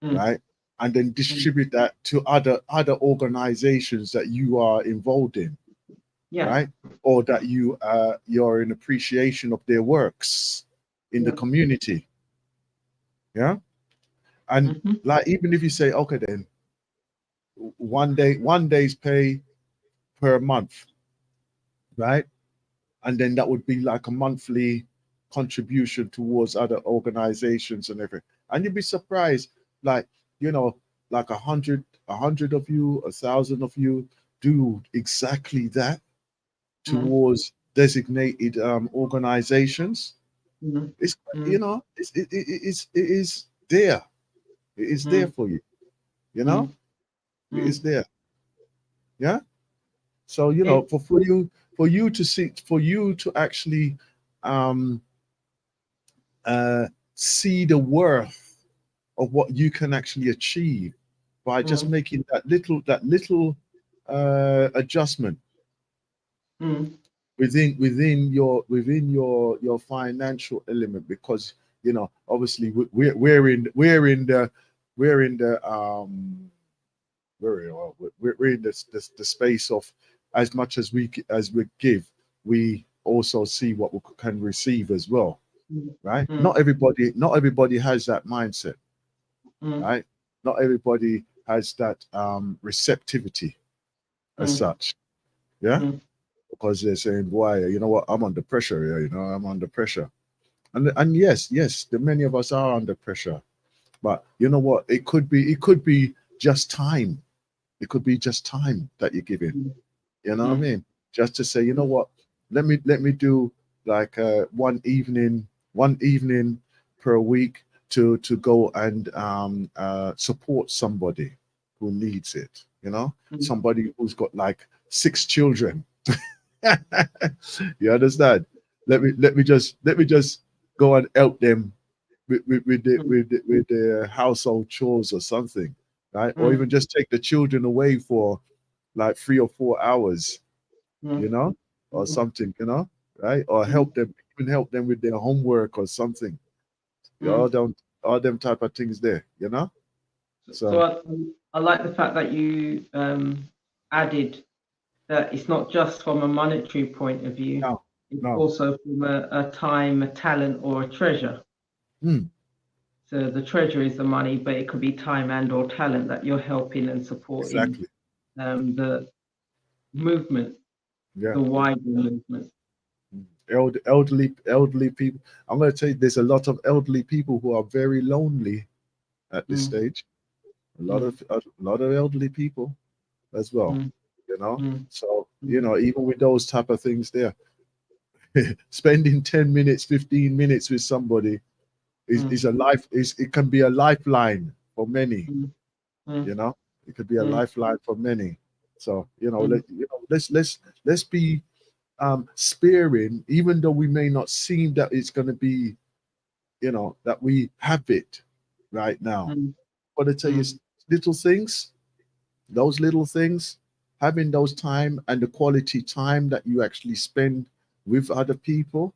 [SPEAKER 2] right? And then distribute that to other organizations that you are involved in, right? Or that you're in appreciation of their works in the community. Yeah. And like, even if you say, okay, then 1 day's pay per month, right? And then that would be like a monthly contribution towards other organizations and everything. And you'd be surprised, like, you know, like 100 of you, 1,000 of you do exactly that towards designated organizations. It's, you know, it is there. It is there for you, you know. It is there. Yeah. So, you know, for you to actually see the worth of what you can actually achieve by just making that little adjustment within your financial element, because, you know, obviously we're in the space of, as much as we give, we also see what we can receive as well, right? Not everybody has that mindset, right? Not everybody has that receptivity as such, yeah. Because they're saying, "Why? You know what? I'm under pressure. Yeah, you know, I'm under pressure." And yes, the many of us are under pressure, but you know what? It could be just time. It could be just time that you're giving. You know what I mean? Just to say, you know what? Let me do like one evening per week to go and support somebody who needs it. You know, somebody who's got like 6 children. You understand? Let me just go and help them with their household chores or something, right? Or even just take the children away for like 3 or 4 hours, you know, or something, you know, right? Or help them with their homework or something. All them type of things there, you know.
[SPEAKER 3] So I like the fact that you added that it's not just from a monetary point of view, it's also from a time, a talent, or a treasure. So the treasure is the money, but it could be time and or talent that you're helping and supporting the movement, the wider movement.
[SPEAKER 2] Elderly people. I'm going to tell you, there's a lot of elderly people who are very lonely at this stage. A lot of elderly people as well. you know. So, you know, even with those type of things there, spending 10 minutes, 15 minutes with somebody is a life, it can be a lifeline for many, you know. It could be a lifeline for many. So, you know, let's be sparing, even though we may not seem that it's going to be, you know, that we have it right now. But I tell you, little things, those little things, having those time and the quality time that you actually spend with other people,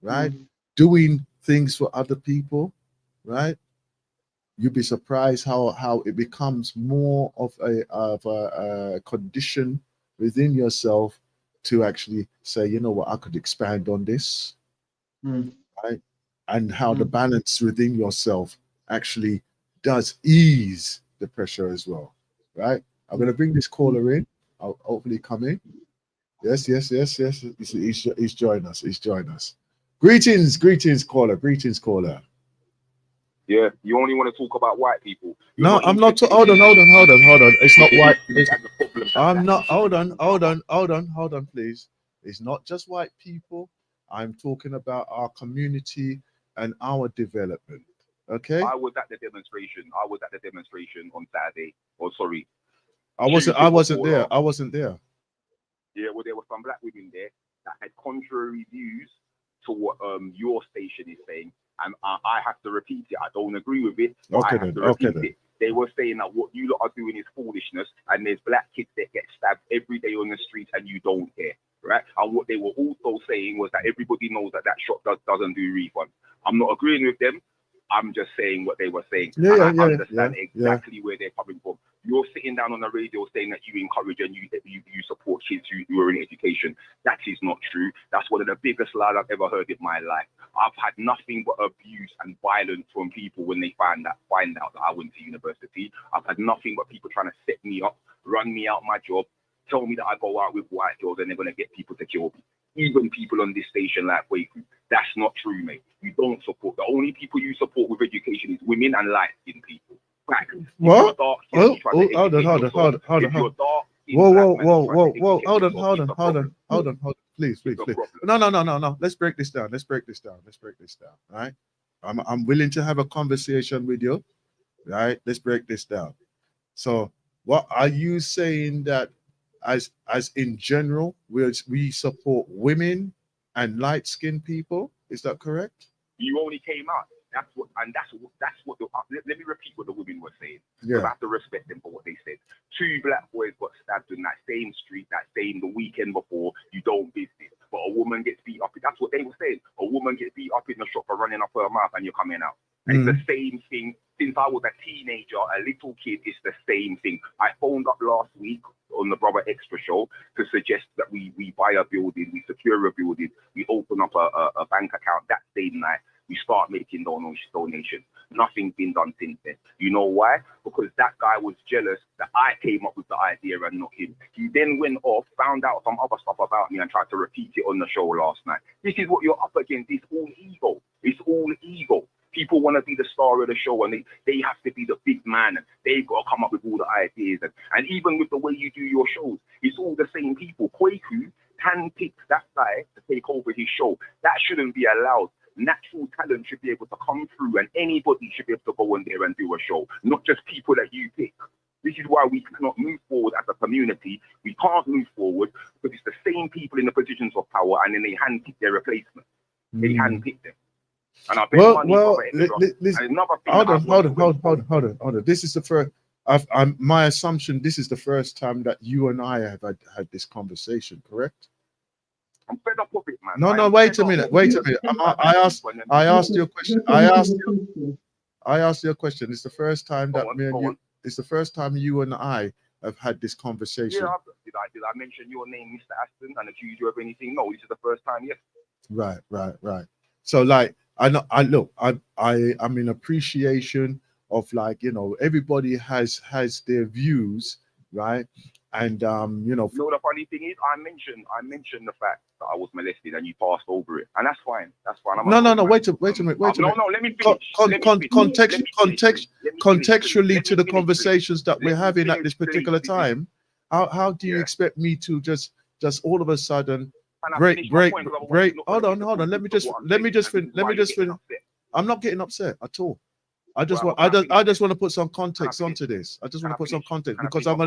[SPEAKER 2] right? Doing things for other people, right? You'd be surprised how it becomes more of a condition within yourself to actually say, you know what, I could expand on this, right? And how the balance within yourself actually does ease the pressure as well, right? I'm going to bring this caller in. I'll hopefully come in. Yes. He's joined us. He's joined us. Greetings, caller. Greetings, caller.
[SPEAKER 4] Yeah, you only want to talk about white people.
[SPEAKER 2] No, I'm not. Hold on. It's not white. I'm not. Hold on, please. It's not just white people. I'm talking about our community and our development. Okay.
[SPEAKER 4] I was at the demonstration on Saturday. Oh, sorry.
[SPEAKER 2] I wasn't there.
[SPEAKER 4] Yeah, well, there were some black women there that had contrary views to what your station is saying, and I have to repeat it. I don't agree with it.
[SPEAKER 2] Okay,
[SPEAKER 4] I have to repeat it. They were saying that what you lot are doing is foolishness, and there's black kids that get stabbed every day on the street, and you don't care, right? And what they were also saying was that everybody knows that shop doesn't do refunds. I'm not agreeing with them. I'm just saying what they were saying. I understand exactly where they're coming from. You're sitting down on the radio saying that you encourage and you support kids who are in education. That is not true. That's one of the biggest lies I've ever heard in my life. I've had nothing but abuse and violence from people when they find out that I went to university. I've had nothing but people trying to set me up, run me out my job, tell me that I go out with white girls and they're going to get people to kill me. Even people on this station like Waku. That's not true, mate. You don't support. The only people you support with education is women and light-skinned people. Right.
[SPEAKER 2] What? Hold on. Whoa. Hold on. Please. No. Let's break this down. All right. I'm willing to have a conversation with you. Right. Let's break this down. So, what are you saying that as in general, we support women and light-skinned people? Is that correct?
[SPEAKER 4] You only came out. That's what let me repeat what the women were saying.
[SPEAKER 2] Yeah.
[SPEAKER 4] I have to respect them for what they said. 2 black boys got stabbed in that same street, the weekend before. You don't business. But a woman gets beat up. That's what they were saying. A woman gets beat up in the shop for running up her mouth and you're coming out. And it's the same thing. Since I was a teenager, a little kid, it's the same thing. I phoned up last week on the Brother Extra show to suggest that we buy a building, we secure a building, we open up a bank account that same night. We start making donations. Nothing's been done since then. You know why? Because that guy was jealous that I came up with the idea and not him. He then went off, found out some other stuff about me and tried to repeat it on the show last night. This is what you're up against. It's all ego. It's all ego. People want to be the star of the show and they have to be the big man and they've got to come up with all the ideas. And even with the way you do your shows, it's all the same people. Kwaku handpicked that guy to take over his show. That shouldn't be allowed. Natural talent should be able to come through and anybody should be able to go in there and do a show, not just people that you pick. This is why we cannot move forward as a community. We can't move forward because it's the same people in the positions of power and then they handpick their replacement. They handpick them. And I bet
[SPEAKER 2] hold on. This is the first. My assumption. This is the first time that you and I have had this conversation. Correct?
[SPEAKER 4] I'm fed up of it, man.
[SPEAKER 2] No. Wait a minute. I asked you a question. I asked you a question. It's the first time that it's the first time you and I have had this conversation.
[SPEAKER 4] Yeah. Did I mention your name, Mr. Aston, and accuse you of anything? No, this is the first time. Yes.
[SPEAKER 2] Right. So like. I'm in appreciation of, like, you know, everybody has their views, right? And you know,
[SPEAKER 4] the funny thing is, I mentioned the fact that I was molested and you passed over it, and that's fine. No.
[SPEAKER 2] Wait a minute.
[SPEAKER 4] No, let me finish.
[SPEAKER 2] Contextually to the conversations that we're having at this particular time, How do you expect me to just all of a sudden
[SPEAKER 4] And I
[SPEAKER 2] break?
[SPEAKER 4] finished my point, 'cause otherwise you're not
[SPEAKER 2] Hold
[SPEAKER 4] gonna
[SPEAKER 2] on.
[SPEAKER 4] get
[SPEAKER 2] Let me
[SPEAKER 4] the
[SPEAKER 2] just
[SPEAKER 4] full
[SPEAKER 2] let me just
[SPEAKER 4] what I'm
[SPEAKER 2] fin-
[SPEAKER 4] saying,
[SPEAKER 2] let me
[SPEAKER 4] and
[SPEAKER 2] just
[SPEAKER 4] why
[SPEAKER 2] fin-
[SPEAKER 4] you're getting upset.
[SPEAKER 2] I'm not getting upset at all. I just
[SPEAKER 4] Well,
[SPEAKER 2] want
[SPEAKER 4] can I finish?
[SPEAKER 2] I just want to put some context
[SPEAKER 4] Can I
[SPEAKER 2] onto this. I just
[SPEAKER 4] Can
[SPEAKER 2] want
[SPEAKER 4] I
[SPEAKER 2] to put some
[SPEAKER 4] finish?
[SPEAKER 2] context
[SPEAKER 4] Can I
[SPEAKER 2] because
[SPEAKER 4] finish my point?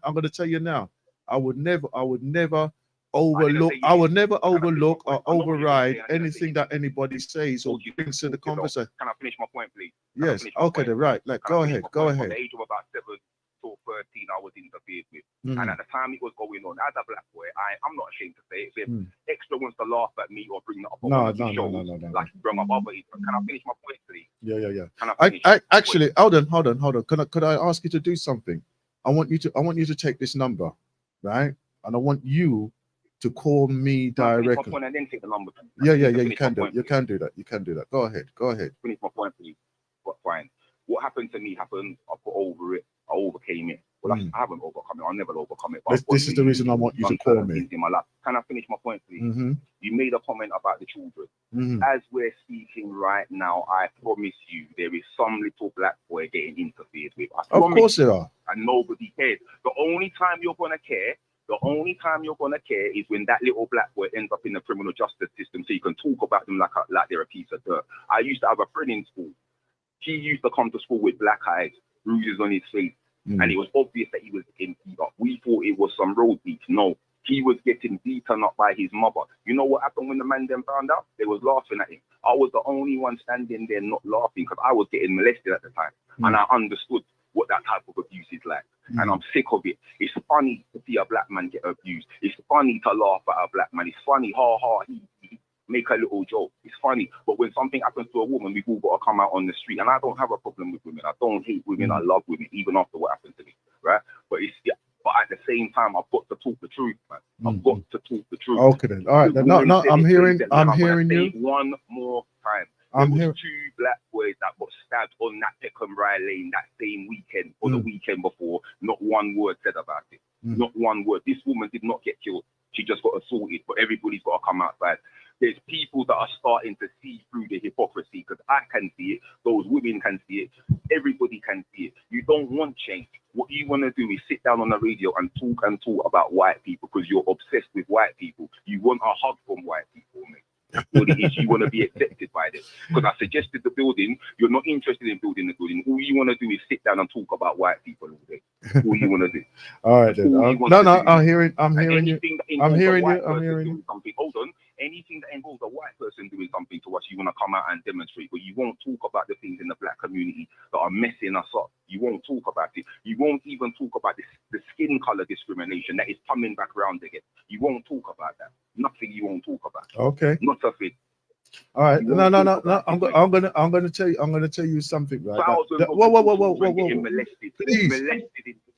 [SPEAKER 2] I'm going to tell you now. I would never
[SPEAKER 4] I didn't
[SPEAKER 2] overlook.
[SPEAKER 4] say
[SPEAKER 2] I
[SPEAKER 4] you
[SPEAKER 2] would
[SPEAKER 4] did.
[SPEAKER 2] never
[SPEAKER 4] Can I finish my
[SPEAKER 2] overlook or
[SPEAKER 4] point? I know what you're gonna say,
[SPEAKER 2] override
[SPEAKER 4] and I'm gonna say
[SPEAKER 2] anything
[SPEAKER 4] you
[SPEAKER 2] that
[SPEAKER 4] did.
[SPEAKER 2] anybody says or
[SPEAKER 4] Talk you
[SPEAKER 2] brings to the
[SPEAKER 4] talk your dog.
[SPEAKER 2] conversation.
[SPEAKER 4] Can I finish my point, please? Can I
[SPEAKER 2] Yes.
[SPEAKER 4] finish my
[SPEAKER 2] Okay.
[SPEAKER 4] point?
[SPEAKER 2] Then right. Like,
[SPEAKER 4] Can I
[SPEAKER 2] go
[SPEAKER 4] finish
[SPEAKER 2] ahead.
[SPEAKER 4] my
[SPEAKER 2] Go
[SPEAKER 4] point? From the
[SPEAKER 2] ahead.
[SPEAKER 4] age of about 7 to 13, I was interfered with.
[SPEAKER 2] Mhm.
[SPEAKER 4] And at the time it was going on, as a black boy, I'm not ashamed to say it. If
[SPEAKER 2] Mm.
[SPEAKER 4] extra wants to laugh at me or bring that up on
[SPEAKER 2] No,
[SPEAKER 4] one of his
[SPEAKER 2] no, no,
[SPEAKER 4] shows,
[SPEAKER 2] no, no, no,
[SPEAKER 4] like
[SPEAKER 2] no.
[SPEAKER 4] bring up other, can I finish my point, please?
[SPEAKER 2] Yeah.
[SPEAKER 4] Can I finish?
[SPEAKER 2] I actually, hold on. Could I ask you to do something? I want you to take this number, right? And I want you to call me
[SPEAKER 4] Can I finish my
[SPEAKER 2] directly.
[SPEAKER 4] point and then take the number?
[SPEAKER 2] Yeah. You
[SPEAKER 4] Finish my
[SPEAKER 2] can do.
[SPEAKER 4] point,
[SPEAKER 2] You
[SPEAKER 4] please.
[SPEAKER 2] can do that. You can do that. Go ahead.
[SPEAKER 4] Finish my point, please. But fine. What happened to me happened. I got over it. I overcame it. Well, I haven't overcome it. I'll never overcome it. But
[SPEAKER 2] This is the reason I want you to call me.
[SPEAKER 4] In my life. Can I finish my point, please?
[SPEAKER 2] Mm-hmm.
[SPEAKER 4] You made a comment about the children.
[SPEAKER 2] Mm-hmm.
[SPEAKER 4] As we're speaking right now, I promise you, there is some little black boy getting interfered with. I
[SPEAKER 2] Of
[SPEAKER 4] promise
[SPEAKER 2] course
[SPEAKER 4] you,
[SPEAKER 2] there are.
[SPEAKER 4] and nobody cares. The only time you're gonna care is when that little black boy ends up in the criminal justice system, so you can talk about them like they're a piece of dirt. I used to have a friend in school. He used to come to school with black eyes, bruises on his face, and it was obvious that he was getting beat up. We thought it was some road beat. No, he was getting beaten up by his mother. You know what happened when the man then found out? They was laughing at him. I was the only one standing there not laughing because I was getting molested at the time, and I understood what that type of abuse is like. And I'm sick of it. It's funny to see a black man get abused. It's funny to laugh at a black man. It's funny, he make a little joke. It's funny. But when something happens to a woman, we've all got to come out on the street. And I don't have a problem with women. I don't hate women. I love women, even after what happened to me, right? But at the same time, I've got to talk the truth, man. I've got to talk the truth.
[SPEAKER 2] Okay then. All right. No. I'm hearing you.
[SPEAKER 4] One more time. There was 2 black boys that got stabbed on that Peckham Rye Lane that same weekend or the weekend before. Not one word said about it. Not one word. This woman did not get killed. She just got assaulted, but everybody's got to come outside. There's people that are starting to see through the hypocrisy because I can see it. Those women can see it. Everybody can see it. You don't want change. What you want to do is sit down on the radio and talk about white people because you're obsessed with white people. You want a hug from white people, mate. That's what it is. You want to be accepted by them. Because I suggested the building, you're not interested in building the building. All you want to do is sit down and talk about white people all day. All you want to do.
[SPEAKER 2] All right then. I'm hearing you. I'm hearing you.
[SPEAKER 4] Something. Hold on. Anything that involves a white person doing something to us, you want to come out and demonstrate, but you won't talk about the things in the black community that are messing us up. You won't talk about it. You won't even talk about the skin color discrimination that is coming back around again. You won't talk about that. Nothing you won't talk about.
[SPEAKER 2] Okay.
[SPEAKER 4] Not a thing.
[SPEAKER 2] All right. No. I'm gonna tell you something, right? Whoa.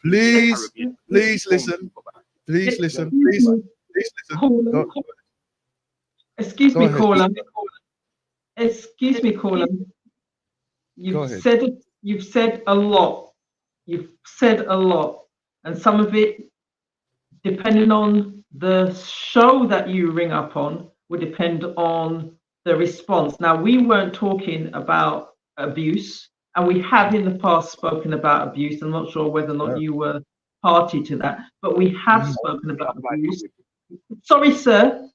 [SPEAKER 2] Please listen. Please listen.
[SPEAKER 3] Excuse me, caller. Excuse me, caller. You've said a lot. You've said a lot, and some of it, depending on the show that you ring up on, would depend on the response. Now, we weren't talking about abuse, and we have in the past spoken about abuse. I'm not sure whether or not you were party to that, but we have spoken about abuse. Sorry, sir.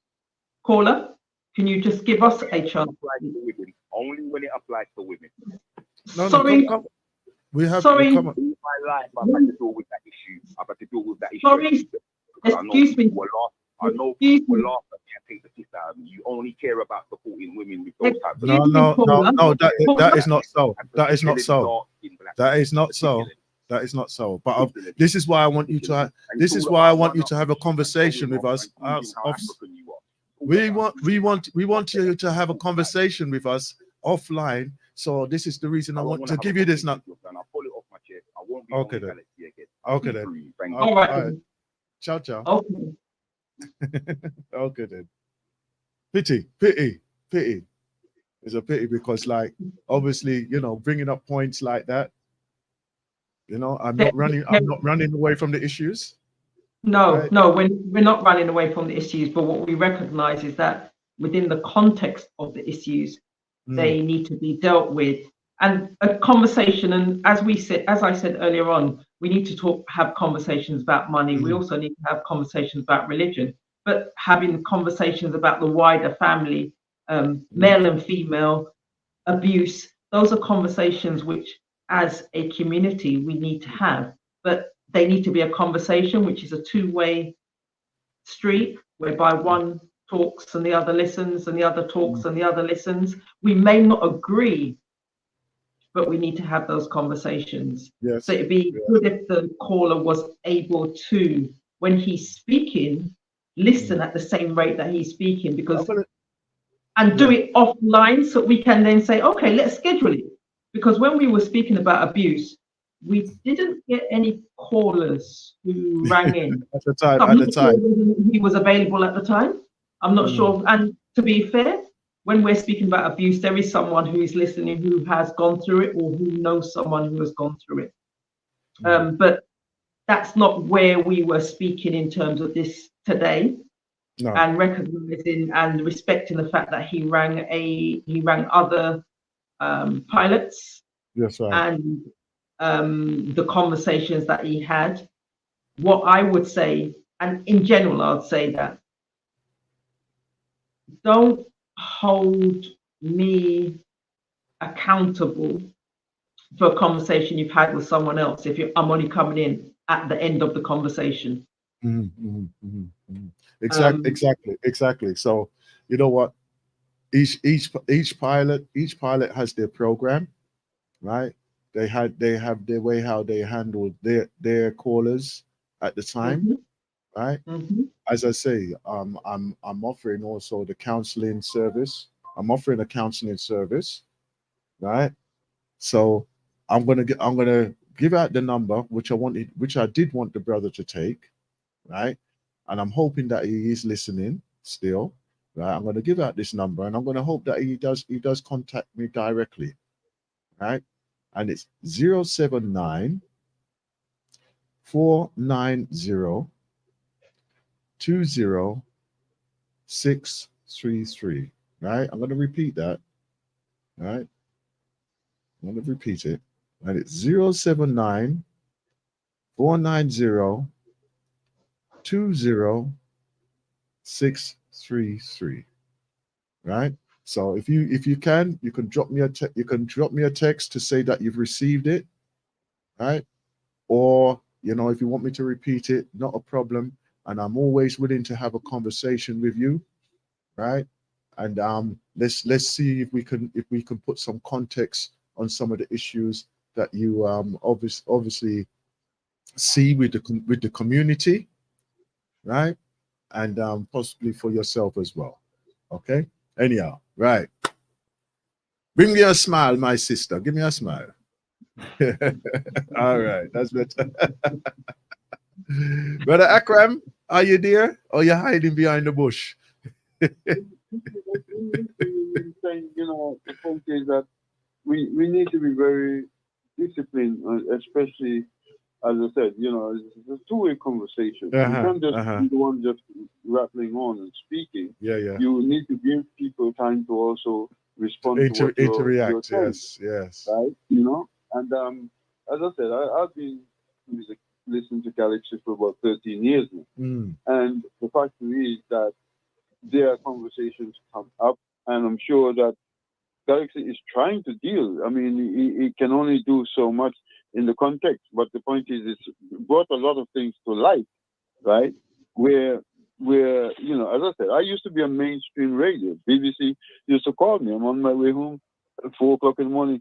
[SPEAKER 3] Caller, can you just give us a chance?
[SPEAKER 4] Only when it applies to women.
[SPEAKER 3] Sorry.
[SPEAKER 2] We have
[SPEAKER 3] sorry.
[SPEAKER 4] My life, I've had to deal with that issue.
[SPEAKER 3] Sorry. Excuse me.
[SPEAKER 4] I know people will laugh at me and take the piss out of me. You only care about supporting women with those types of
[SPEAKER 2] No, that is not so. That is not so. That is not so. That is not so. But this is why I want you to. This is why I want you to have a conversation with us. We want you to have a conversation with us offline. So this is the reason I want to give you this now.
[SPEAKER 4] I'll pull it off my chest. I won't be
[SPEAKER 2] okay then. Okay then.
[SPEAKER 3] All right.
[SPEAKER 2] Ciao, ciao.
[SPEAKER 3] Okay.
[SPEAKER 2] Okay then. Pity. It's a pity because, like, obviously, bringing up points like that. I'm not running away from the issues.
[SPEAKER 3] No,
[SPEAKER 2] right?
[SPEAKER 3] no, we're not running away from the issues, but what we recognize is that within the context of the issues, they need to be dealt with and a conversation. And as I said earlier on, we need to have conversations about money. We also need to have conversations about religion, but having conversations about the wider family, male and female abuse. Those are conversations which, as a community, we need to have, but they need to be a conversation which is a two-way street, whereby one talks and the other listens, and the other talks and the other listens. We may not agree, but we need to have those conversations.
[SPEAKER 2] Yes.
[SPEAKER 3] So it'd be good if the caller was able to, when he's speaking, listen at the same rate that he's speaking, because and do it offline, so we can then say, okay, let's schedule it. Because when we were speaking about abuse, we didn't get any callers who rang in
[SPEAKER 2] at the time.
[SPEAKER 3] He was available at the time. I'm not sure. And to be fair, when we're speaking about abuse, there is someone who is listening who has gone through it, or who knows someone who has gone through it. But that's not where we were speaking in terms of this today. No. And recognizing and respecting the fact that he rang other pilots.
[SPEAKER 2] Yes, right.
[SPEAKER 3] And the conversations that he had. What I would say, and in general, I'd say that don't hold me accountable for a conversation you've had with someone else if I'm only coming in at the end of the conversation.
[SPEAKER 2] Exactly. So you know what? Each pilot has their program, right? They have their way how they handle their callers at the time, right? As I say, I'm offering also the counseling service. I'm offering a counseling service, right? So I'm gonna give out the number which I did want the brother to take, right? And I'm hoping that he is listening still, right? I'm gonna give out this number, and I'm gonna hope that he does contact me directly, right? And it's 079 490 20633, right? I'm going to repeat that, right? I'm going to repeat it, right? It's 079 490 20633, right? So if you can drop me a text to say that you've received it, right? Or if you want me to repeat it, not a problem. And I'm always willing to have a conversation with you, right? And let's see if we can put some context on some of the issues that you obviously see with the community, right? And possibly for yourself as well. Okay. Anyhow, right. Bring me a smile, my sister. Give me a smile. All right, that's better. Brother Akram, are you there? Or you're hiding behind the bush?
[SPEAKER 1] The point is that we need to be very disciplined, especially, as I said, it's a two-way conversation. You can't just be the one just rattling on and speaking.
[SPEAKER 2] Yeah.
[SPEAKER 1] You need to give people time to also respond to what you're saying.
[SPEAKER 2] Yes.
[SPEAKER 1] Right? And as I said, I've been listening to Galaxy for about 13 years now. And the fact is that their conversations come up, and I'm sure that Galaxy is trying to deal. I mean, he can only do so much in the context, but the point is, it's brought a lot of things to light, right? Where as I said, I used to be on mainstream radio. BBC used to call me. I'm on my way home at 4 o'clock in the morning.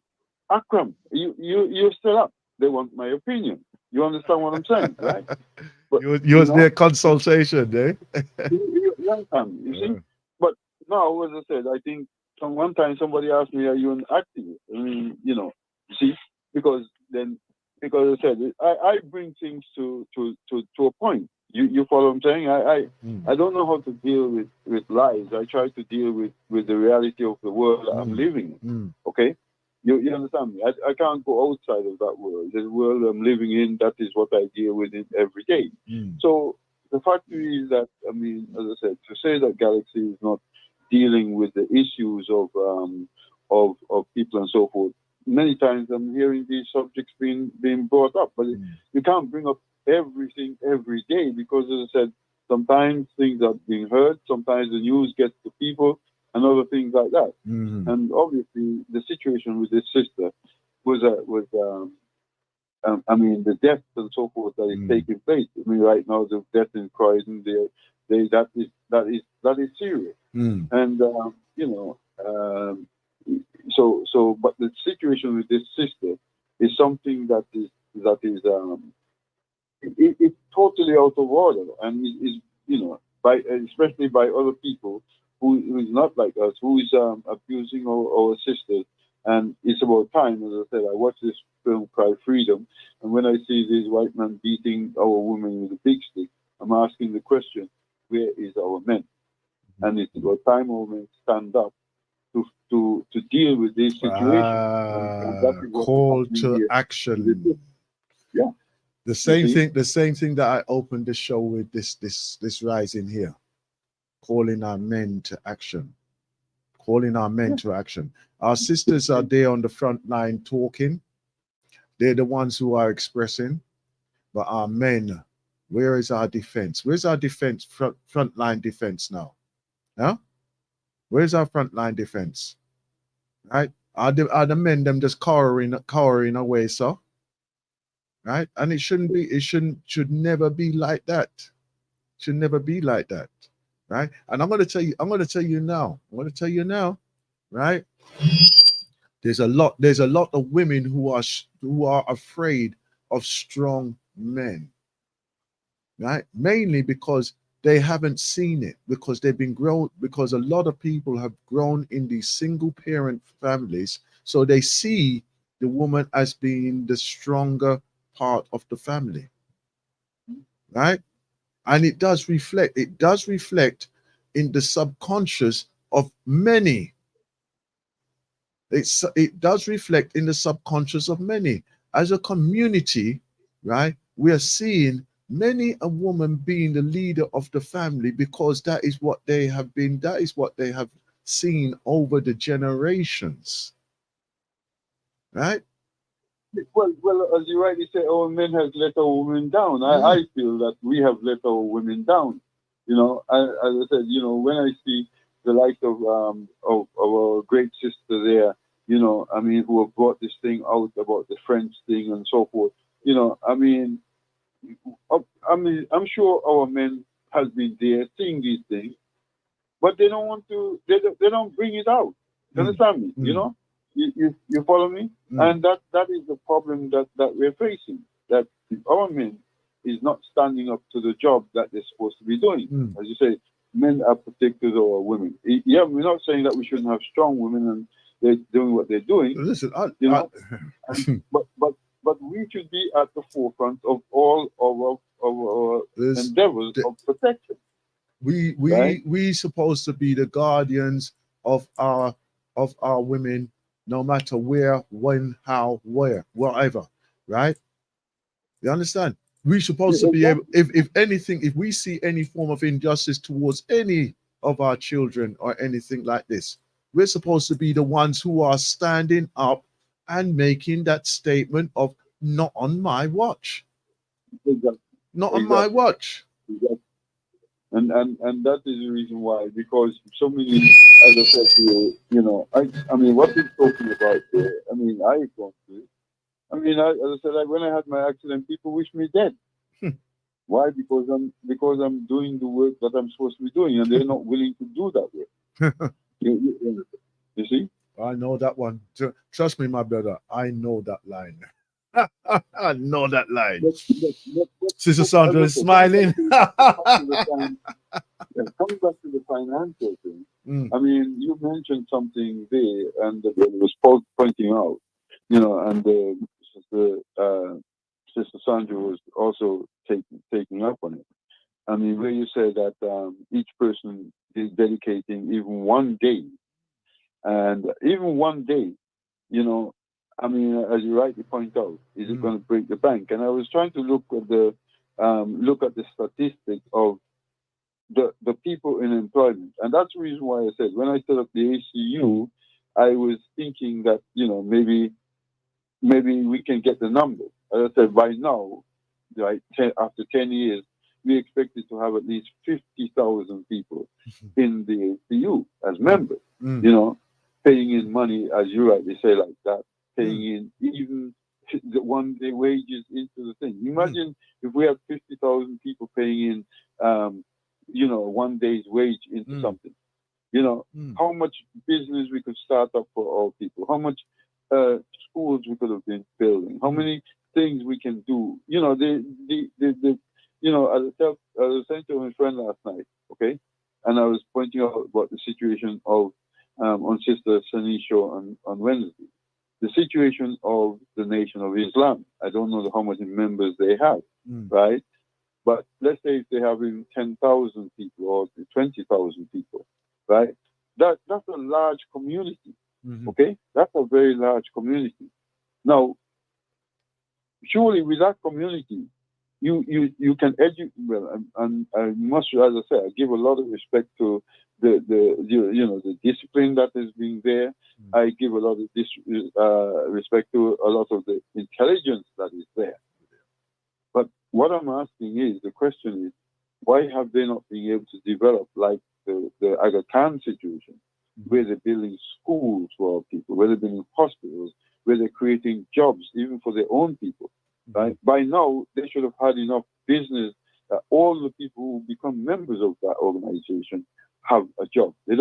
[SPEAKER 1] Akram, you're still up. They want my opinion. You understand what I'm saying, right? But,
[SPEAKER 2] you was their consultation, eh?
[SPEAKER 1] You see? But now, as I said, I think one time somebody asked me, are you an activist? I mean, see, because I said, I bring things to a point. You follow what I'm saying? I don't know how to deal with lies. I try to deal with the reality of the world I'm living in. Okay? You understand me? I can't go outside of that world. The world I'm living in, that is what I deal with every day. So the fact is that, I mean, as I said, to say that Galaxy is not dealing with the issues of people and so forth, many times I'm hearing these subjects being brought up, but you can't bring up everything every day because, as I said, sometimes things are being heard, sometimes the news gets to people, and other things like that. And obviously, the situation with this sister was I mean, the deaths and so forth that is taking place. I mean, right now the death in Croydon, that is serious. And you know, but the situation with this sister is something that is it's totally out of order, and is you know, especially by other people who is not like us, who is abusing our sisters. And it's about time, as I said, I watched this film Cry Freedom, and when I see these white men beating our women with a big stick, I'm asking the question, where is our men? And it's about time our men stand up to deal with this situation.
[SPEAKER 2] Call to action.
[SPEAKER 1] Yeah.
[SPEAKER 2] The same thing that I opened the show with this rising here. Calling our men to action. Calling our men to action. Our sisters are there on the front line talking. They're the ones who are expressing. But our men, where is our defense? Where's our defense, front line defense now? Huh? Where's our front line defense? Right? Are the men them just cowering away, so? Right? And it should never be like that. Should never be like that. Right? And I'm gonna tell you now, right? There's a lot of women who are afraid of strong men, right? Mainly because they haven't seen it, because because a lot of people have grown in these single parent families, so they see the woman as being the stronger part of the family, right? And it does reflect in the subconscious of many. It does reflect in the subconscious of many. As a community, right, we are seeing many a woman being the leader of the family because that is what they have seen over the generations, right?
[SPEAKER 1] Well, as you rightly say, our men has let our women down. I feel that we have let our women down. You know, as I said, you know, when I see the likes of our great sister there, you know, I mean, who have brought this thing out about the French thing and so forth. You know, I mean, I'm sure our men has been there seeing these things, but they don't want to. They don't bring it out. You understand me? You know, you follow me? And that is the problem that we're facing. That our men is not standing up to the job that they're supposed to be doing. As you say, men are protectors of our women. Yeah, we're not saying that we shouldn't have strong women and they're doing what they're doing.
[SPEAKER 2] Listen,
[SPEAKER 1] but we should be at the forefront of all of our endeavors of protection.
[SPEAKER 2] We supposed to be the guardians of our women, no matter where, when, how, where, wherever, right? You understand? We're supposed to be able, if anything, if we see any form of injustice towards any of our children or anything like this, we're supposed to be the ones who are standing up and making that statement of not on my watch. Not on my watch.
[SPEAKER 1] And that is the reason why, because so many, as I said to you, you know, I mean, what he's talking about there, I mean, I've gone through it. I mean, as I said, like when I had my accident, people wish me dead. Why? Because I'm doing the work that I'm supposed to be doing, and they're not willing to do that work. You see?
[SPEAKER 2] I know that one. Trust me, my brother. I know that line. I know that line. Sister Sandra is smiling.
[SPEAKER 1] Coming back to the financial thing, I mean, you mentioned something there, and the brother was pointing out, you know, and Sister Sandra was also taking up on it. I mean, where you say that each person is dedicating even one day, and even one day, you know, I mean, as you rightly point out, is it going to break the bank? And I was trying to look at the statistics of the people in employment, and that's the reason why I said when I set up the ACU, I was thinking that, you know, maybe maybe we can get the number. As I said, by now, like after 10 years, we expected to have at least 50,000 people in the ACU as members, you know, paying in money, as you rightly say, like that, paying in even the 1 day wages into the thing. Imagine if we had 50,000 people paying in, you know, 1 day's wage into something. You know, how much business we could start up for all people, how much schools we could have been building, how many things we can do. You know, you know, I was saying to my friend last night, okay, and I was pointing out about the situation of on Sister Sunny's show on Wednesday, the situation of the Nation of Islam. I don't know how many members they have, right? But let's say if they have even 10,000 people or 20,000 people, right? That's a large community, okay? That's a very large community. Now, surely with that community, you can educate. Well, and I must, as I say, I give a lot of respect to the you know, the discipline that is being there. I give a lot of respect to a lot of the intelligence that is there. But what I'm asking is, the question is, why have they not been able to develop like the Aga Khan situation, where they're building schools for our people, where they're building hospitals, where they're creating jobs even for their own people, right? By now, they should have had enough business that all the people who become members of that organization have a job. They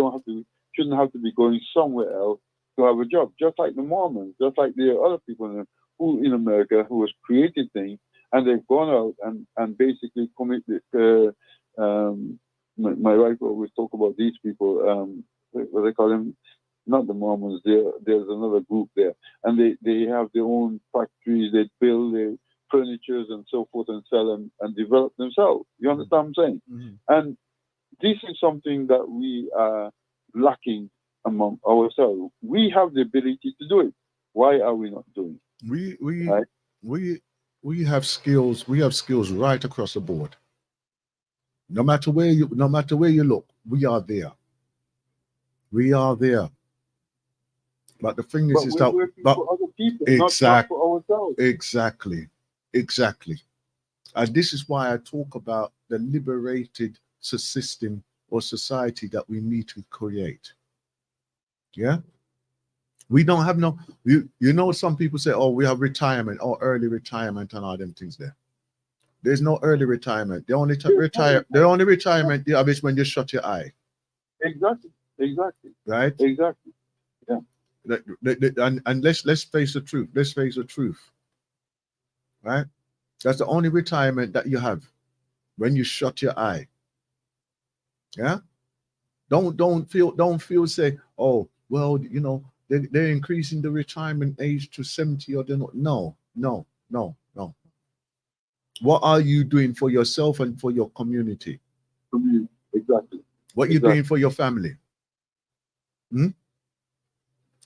[SPEAKER 1] shouldn't have to be going somewhere else to have a job, just like the Mormons, just like the other people who in America who has created things, and they've gone out and basically committed. My wife always talk about these people. What they call them? Not the Mormons. There's another group there, and they have their own factories. They build their furnitures and so forth and sell them and develop themselves. You understand what I'm saying? And this is something that we are lacking among ourselves. We have the ability to do it. Why are we not doing it?
[SPEAKER 2] We have skills. We have skills right across the board. No matter where you look, we are there. We are there. But the thing is that
[SPEAKER 1] for other people,
[SPEAKER 2] exactly,
[SPEAKER 1] not for ourselves.
[SPEAKER 2] Exactly. And this is why I talk about the liberated system or society that we need to create. Yeah. We don't have you know, some people say, oh, we have retirement or early retirement and all them things there. There's no early retirement. The only retirement you have is when you shut your eye.
[SPEAKER 1] Exactly.
[SPEAKER 2] Right?
[SPEAKER 1] Exactly. Yeah.
[SPEAKER 2] And let's face the truth. Let's face the truth. Right? That's the only retirement that you have, when you shut your eye. Yeah? Don't feel say, oh, well, you know, they're increasing the retirement age to 70 or they're not. No. What are you doing for yourself and for your community?
[SPEAKER 1] Exactly.
[SPEAKER 2] What you're doing for your family?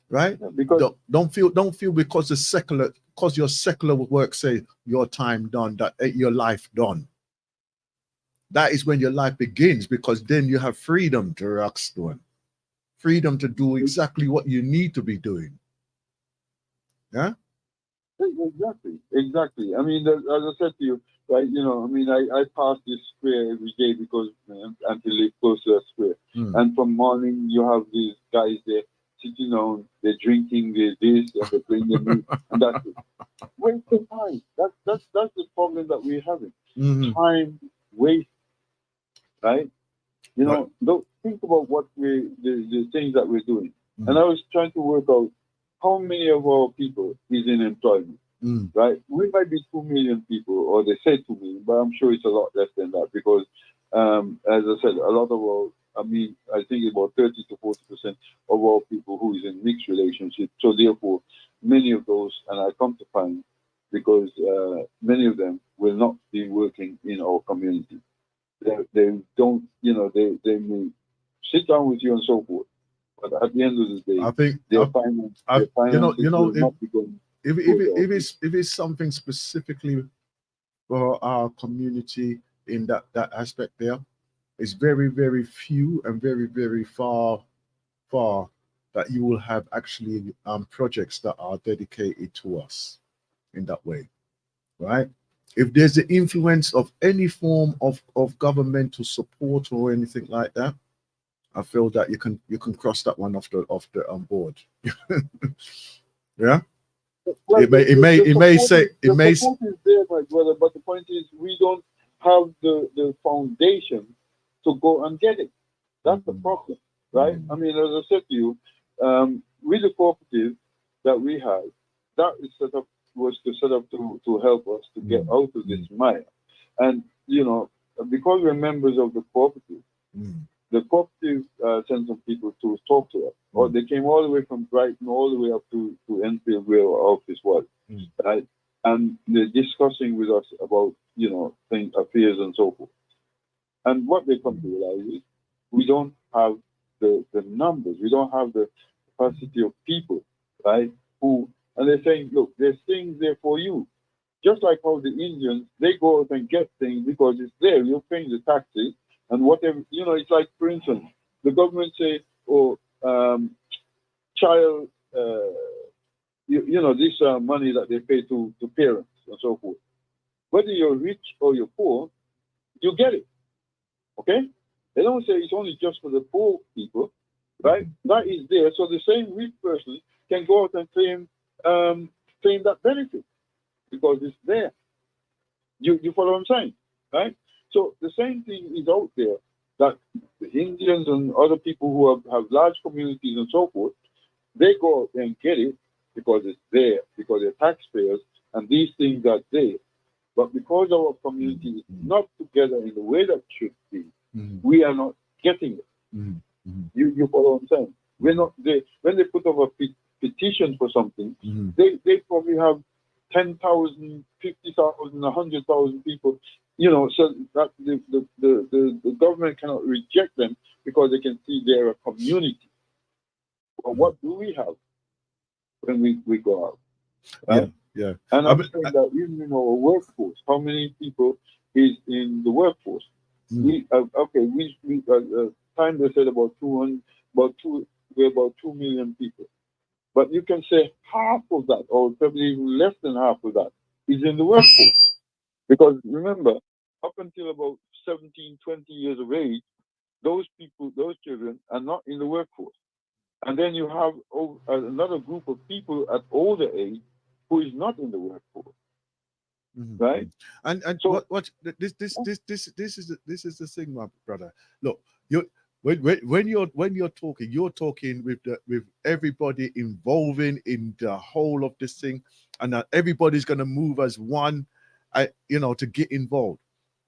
[SPEAKER 2] Right?
[SPEAKER 1] Yeah, because
[SPEAKER 2] don't feel because your secular work say your time done, that your life done. That is when your life begins, because then you have freedom to rock stone. Freedom to do exactly what you need to be doing. Yeah?
[SPEAKER 1] Exactly. I mean, as I said to you, right, you know, I mean, I pass this square every day because until live close to that square. And from morning, you have these guys there sitting down, they're drinking this, and they're playing the music, and that's it. Waste of time. That's the problem that we're having. Time waste, right? You know, don't think about what the things that we're doing. And I was trying to work out how many of our people is in employment, right? We might be 2 million people, or they say 2 million, but I'm sure it's a lot less than that because, as I said, a lot of our, I think about 30 to 40% of our people who is in mixed relationships. So therefore, many of those, and I come to find, because many of them will not be working in our community. They don't, you know, they may sit down with you and so forth. But at the end of the day,
[SPEAKER 2] I think if it's something specifically for our community in that aspect there, it's very, very few and very, very far that you will have actually projects that are dedicated to us in that way, right? If there's the influence of any form of governmental support or anything like that, I feel that you can cross that one off the board. Yeah.
[SPEAKER 1] Well,
[SPEAKER 2] It may say
[SPEAKER 1] the support is there, my brother, but the point is we don't have the foundation to go and get it. That's the problem, right? I mean, as I said to you, with the cooperative that we have, that is was set up to help us to get out of this mire. And you know, because we're members of the cooperative, the cooperative sent some people to talk to us. Or they came all the way from Brighton all the way up to Enfield where our office was, right? And they're discussing with us about, you know, things, affairs and so forth. And what they come to realize is we don't have the numbers, we don't have the capacity of people, right? And they're saying, look, there's things there for you. Just like how the Indians, they go out and get things because it's there, you're paying the taxes and whatever, you know, it's like, for instance, the government say, oh, child, you know, this money that they pay to parents and so forth. Whether you're rich or you're poor, you get it. Okay? They don't say it's only just for the poor people, right? That is there. So the same rich person can go out and claim that benefit because it's there. You follow what I'm saying, right? So the same thing is out there that the Indians and other people who have large communities and so forth, they go out and get it because it's there, because they're taxpayers, and these things are there. But because our community is not together in the way that it should be, we are not getting it. You follow what I'm saying? We're not there. When they put up a petition for something, they probably have 10,000, 50,000, 100,000 people, you know, so that the government cannot reject them because they can see they're a community. But what do we have when we go out? Right?
[SPEAKER 2] Yeah.
[SPEAKER 1] And I'm saying that even in our workforce, how many people is in the workforce? We time they said we're about 2 million people. But you can say half of that, or probably even less than half of that, is in the workforce. Because remember, up until about 17, 20 years of age, those people, those children are not in the workforce. And then you have another group of people at older age who is not in the workforce. Right?
[SPEAKER 2] And so, this is the thing, my brother. Look, when you're talking with everybody involving in the whole of this thing, and that everybody's going to move as one, you know, to get involved.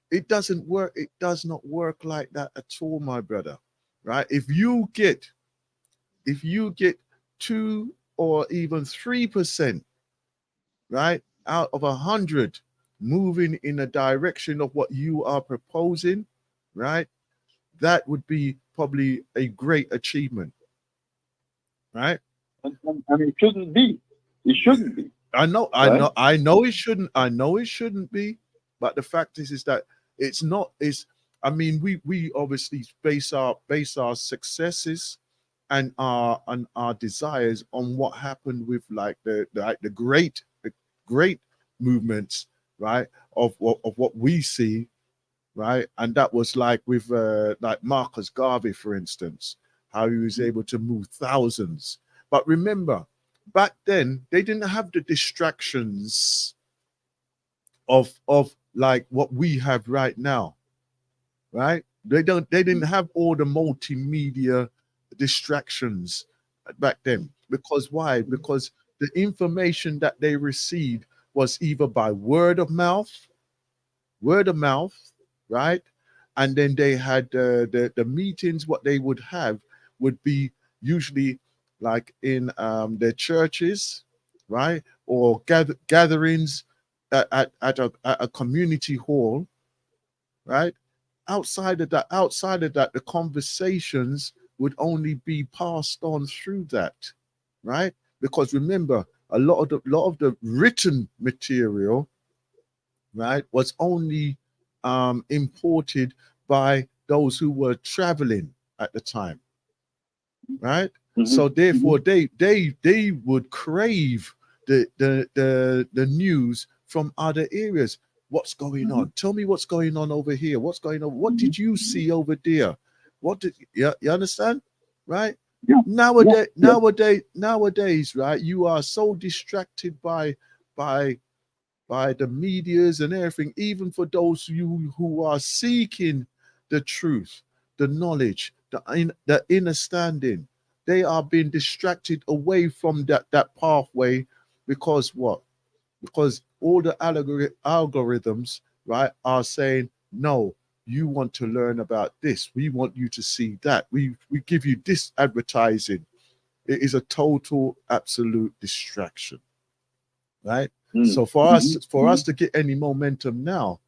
[SPEAKER 2] It doesn't work. It does not work like that at all, my brother. Right? If you get 2 or even 3%, right, out of 100 moving in a direction of what you are proposing, right, that would be probably a great achievement, right?
[SPEAKER 1] And it shouldn't be. It shouldn't be.
[SPEAKER 2] I know it shouldn't. I know it shouldn't be. But the fact is that it's not. I mean, we obviously base our successes and our desires on what happened with like the great movements, right, of what we see, right? And that was like with like Marcus Garvey, for instance, how he was able to move thousands. But remember, back then they didn't have the distractions of like what we have right now, right? They didn't have all the multimedia distractions back then. Because why? Because the information that they received was either by word of mouth, right? And then they had the meetings. What they would have would be usually like in their churches, right, or gatherings at a community hall, right? Outside of that, the conversations would only be passed on through that, right? Because remember, a lot of the written material, right, was only imported by those who were traveling at the time, right? So therefore, they would crave the news from other areas. What's going on? Tell me what's going on over here. What's going on? What did you see over there? What did you understand? Right?
[SPEAKER 1] Yeah.
[SPEAKER 2] Nowadays, right? You are so distracted by the medias and everything, even for those who are seeking the truth, the knowledge, the understanding. They are being distracted away from that pathway because what? Because all the algorithms, right, are saying, no, you want to learn about this. We want you to see that. We give you this advertising. It is a total, absolute distraction, right? So for us to get any momentum now,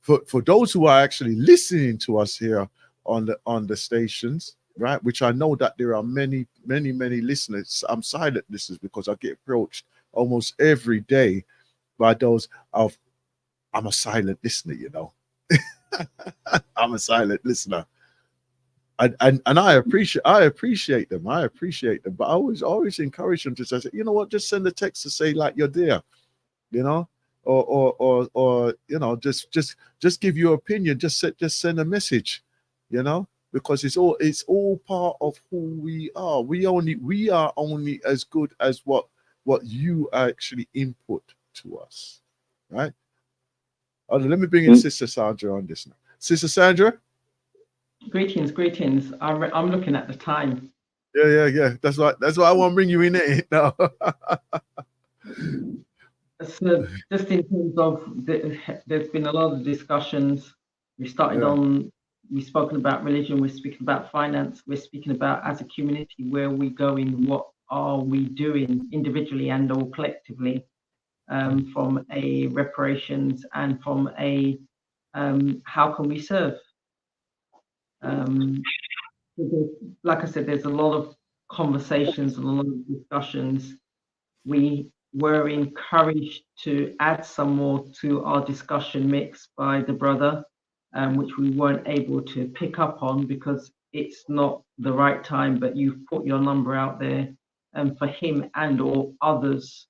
[SPEAKER 2] for those who are actually listening to us here on the stations, right, which I know that there are many listeners. I'm silent listeners because I get approached almost every day by those of, I'm a silent listener, you know. I'm a silent listener. And I appreciate them. But I always encourage them to say, you know what, just send a text to say like you're there, you know, or you know, just give your opinion, just send a message, you know, because it's all part of who we are. We are only as good as what you actually input to us, right? Let me bring in Sister Sandra on this now. Sister Sandra.
[SPEAKER 3] Greetings. I'm looking at the time.
[SPEAKER 2] Yeah. That's why I want to bring you in it now.
[SPEAKER 3] So just in terms of there's been a lot of discussions. We've spoken about religion, we're speaking about finance, we're speaking about as a community, where are we going, what are we doing individually and or collectively, from a reparations and from a how can we serve? Like I said, there's a lot of conversations and a lot of discussions. We were encouraged to add some more to our discussion mix by the brother, which we weren't able to pick up on because it's not the right time, but you've put your number out there for him and or others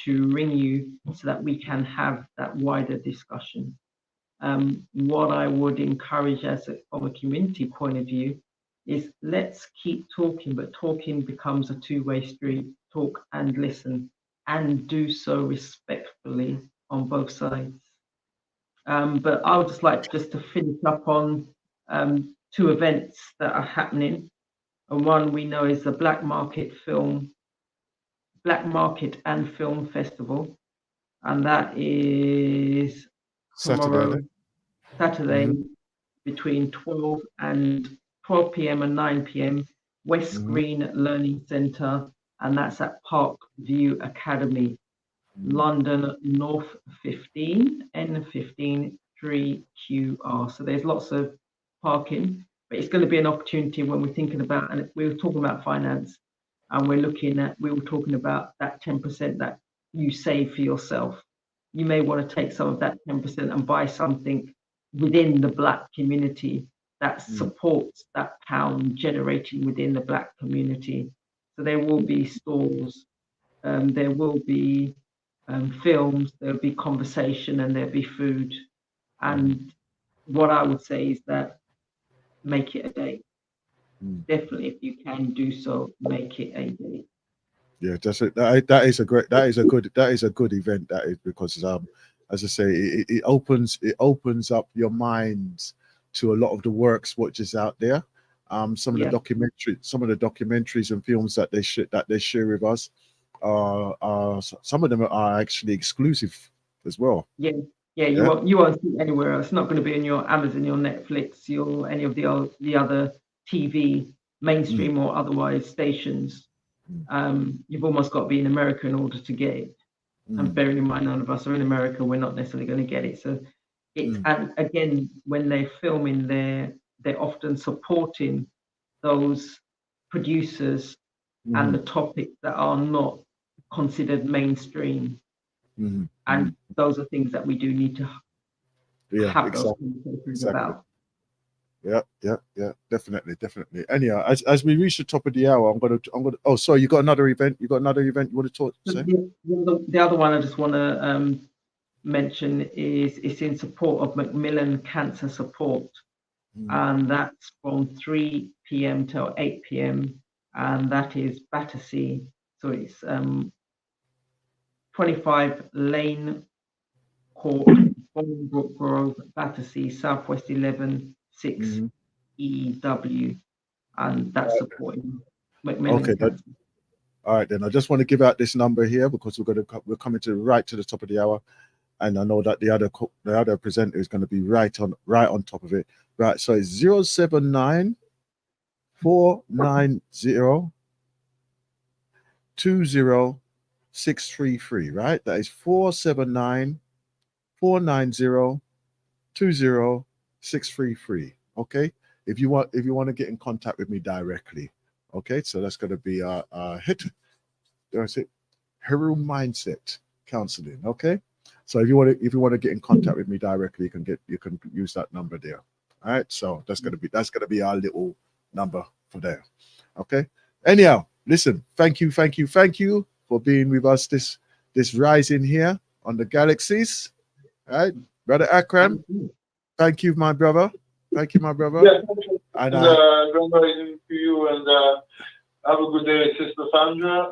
[SPEAKER 3] to ring you so that we can have that wider discussion. What I would encourage from a community point of view is let's keep talking, but talking becomes a two-way street. Talk and listen, and do so respectfully on both sides. But I would just like to finish up on two events that are happening. And one we know is the Black Market and Film Festival, and that is tomorrow, Saturday, between 12 p.m. and 9 p.m. West Green Learning Centre, and that's at Park View Academy, London North 15, N15 3QR. So there's lots of parking, but it's going to be an opportunity when we're thinking about, and we were talking about finance, and we were talking about that 10% that you save for yourself. You may want to take some of that 10% and buy something within the Black community that supports that pound generating within the Black community. So there will be stalls, there will be films, there'll be conversation, and there'll be food. And what I would say is that make it a day. Definitely, if you can do so, make it a day.
[SPEAKER 2] Yeah, that's it. That is a good event. That is, because as I say, it opens up your minds to a lot of the works which is out there. Some of the documentaries and films that they share with us, some of them are actually exclusive as well.
[SPEAKER 3] Yeah. You won't see it anywhere else. It's not going to be in your Amazon, your Netflix, your any of the other TV, mainstream or otherwise stations. You've almost got to be in America in order to get it. And bearing in mind, none of us are in America, we're not necessarily going to get it. So it's and again, when they're filming, they're often supporting those producers and the topics that are not considered mainstream. And those are things that we do need to have those conversations about.
[SPEAKER 2] Yeah, definitely. Anyhow, as we reach the top of the hour, I'm gonna. Oh, sorry, you got another event. You want to talk? Say?
[SPEAKER 3] The other one I just want to mention is it's in support of Macmillan Cancer Support, and that's from 3 p.m. till 8 p.m. and that is Battersea. So it's 25 Lane Court, Bolingbroke Grove, Battersea, Southwest 11 6 EW, and that's supporting Macmillan Cancer.
[SPEAKER 2] All right, then I just want to give out this number here because we're coming to the top of the hour, and I know that the other presenter is going to be right on top of it. Right, so it's 079 490 20633. Right, that is 479 490 20633. Okay, if you want to get in contact with me directly. Okay, so that's going to be our Heru Mindset Counseling. Okay, so if you want to get in contact with me directly, you can use that number there. All right, so that's gonna be our little number for there. Okay. Anyhow, listen, thank you for being with us this rising here on the Galaxies. All right, Brother Akram. Thank you, my brother.
[SPEAKER 1] Yeah,
[SPEAKER 2] and
[SPEAKER 1] grand rising to you, and have a good day, Sister Sandra.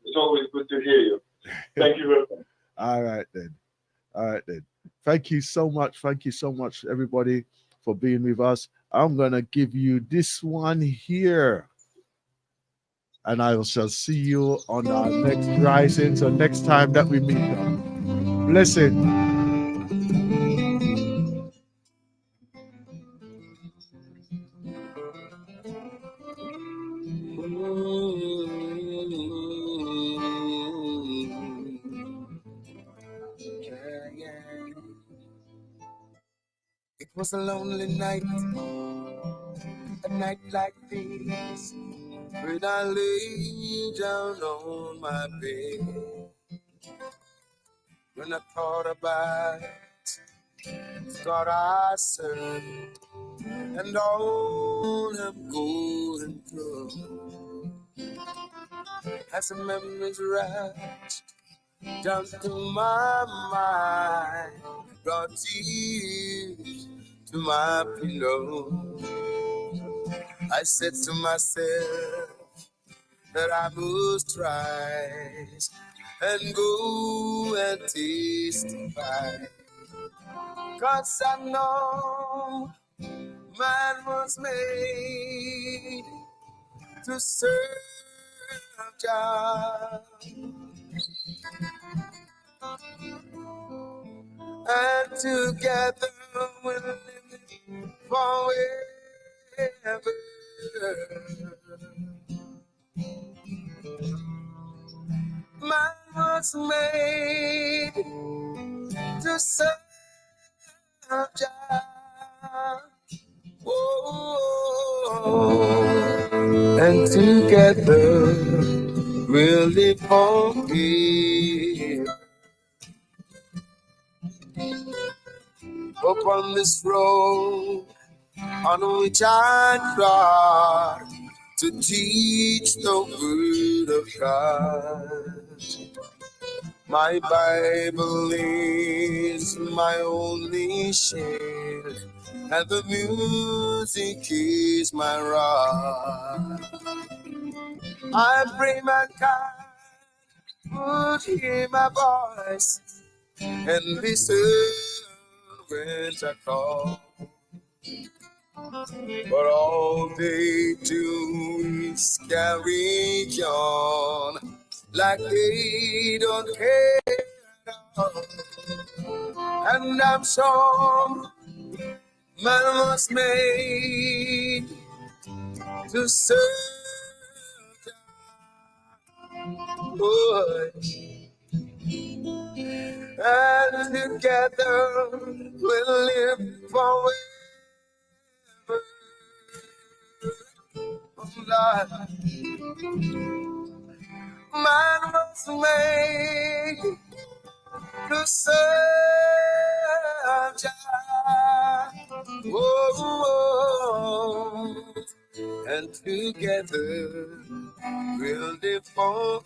[SPEAKER 1] It's always good to hear you. Thank you very much.
[SPEAKER 2] All right then. Thank you so much, everybody, for being with us. I'm gonna give you this one here, and I shall see you on our next rising. So next time that we meet up. Blessing.
[SPEAKER 5] It was a lonely night, a night like this, when I lay down on my bed. When I thought about God I serve and all I'm going through, as the memories rush down to my mind, brought tears to my pillow. I said to myself that I must rise and go and testify, 'cause I know man was made to serve God, and together we'll live forever. Man was made to serve God. Oh, and together we'll live forever. Upon this road on which I trod to teach the word of God. My Bible is my only shield, and the music is my rock. I pray mankind would hear my voice and listen when I call. But all they do is carry on like they don't care at all. And I'm sure man was made to serve God. And together we'll live forever. Lord, man was made to serve God. Oh, together will live forever.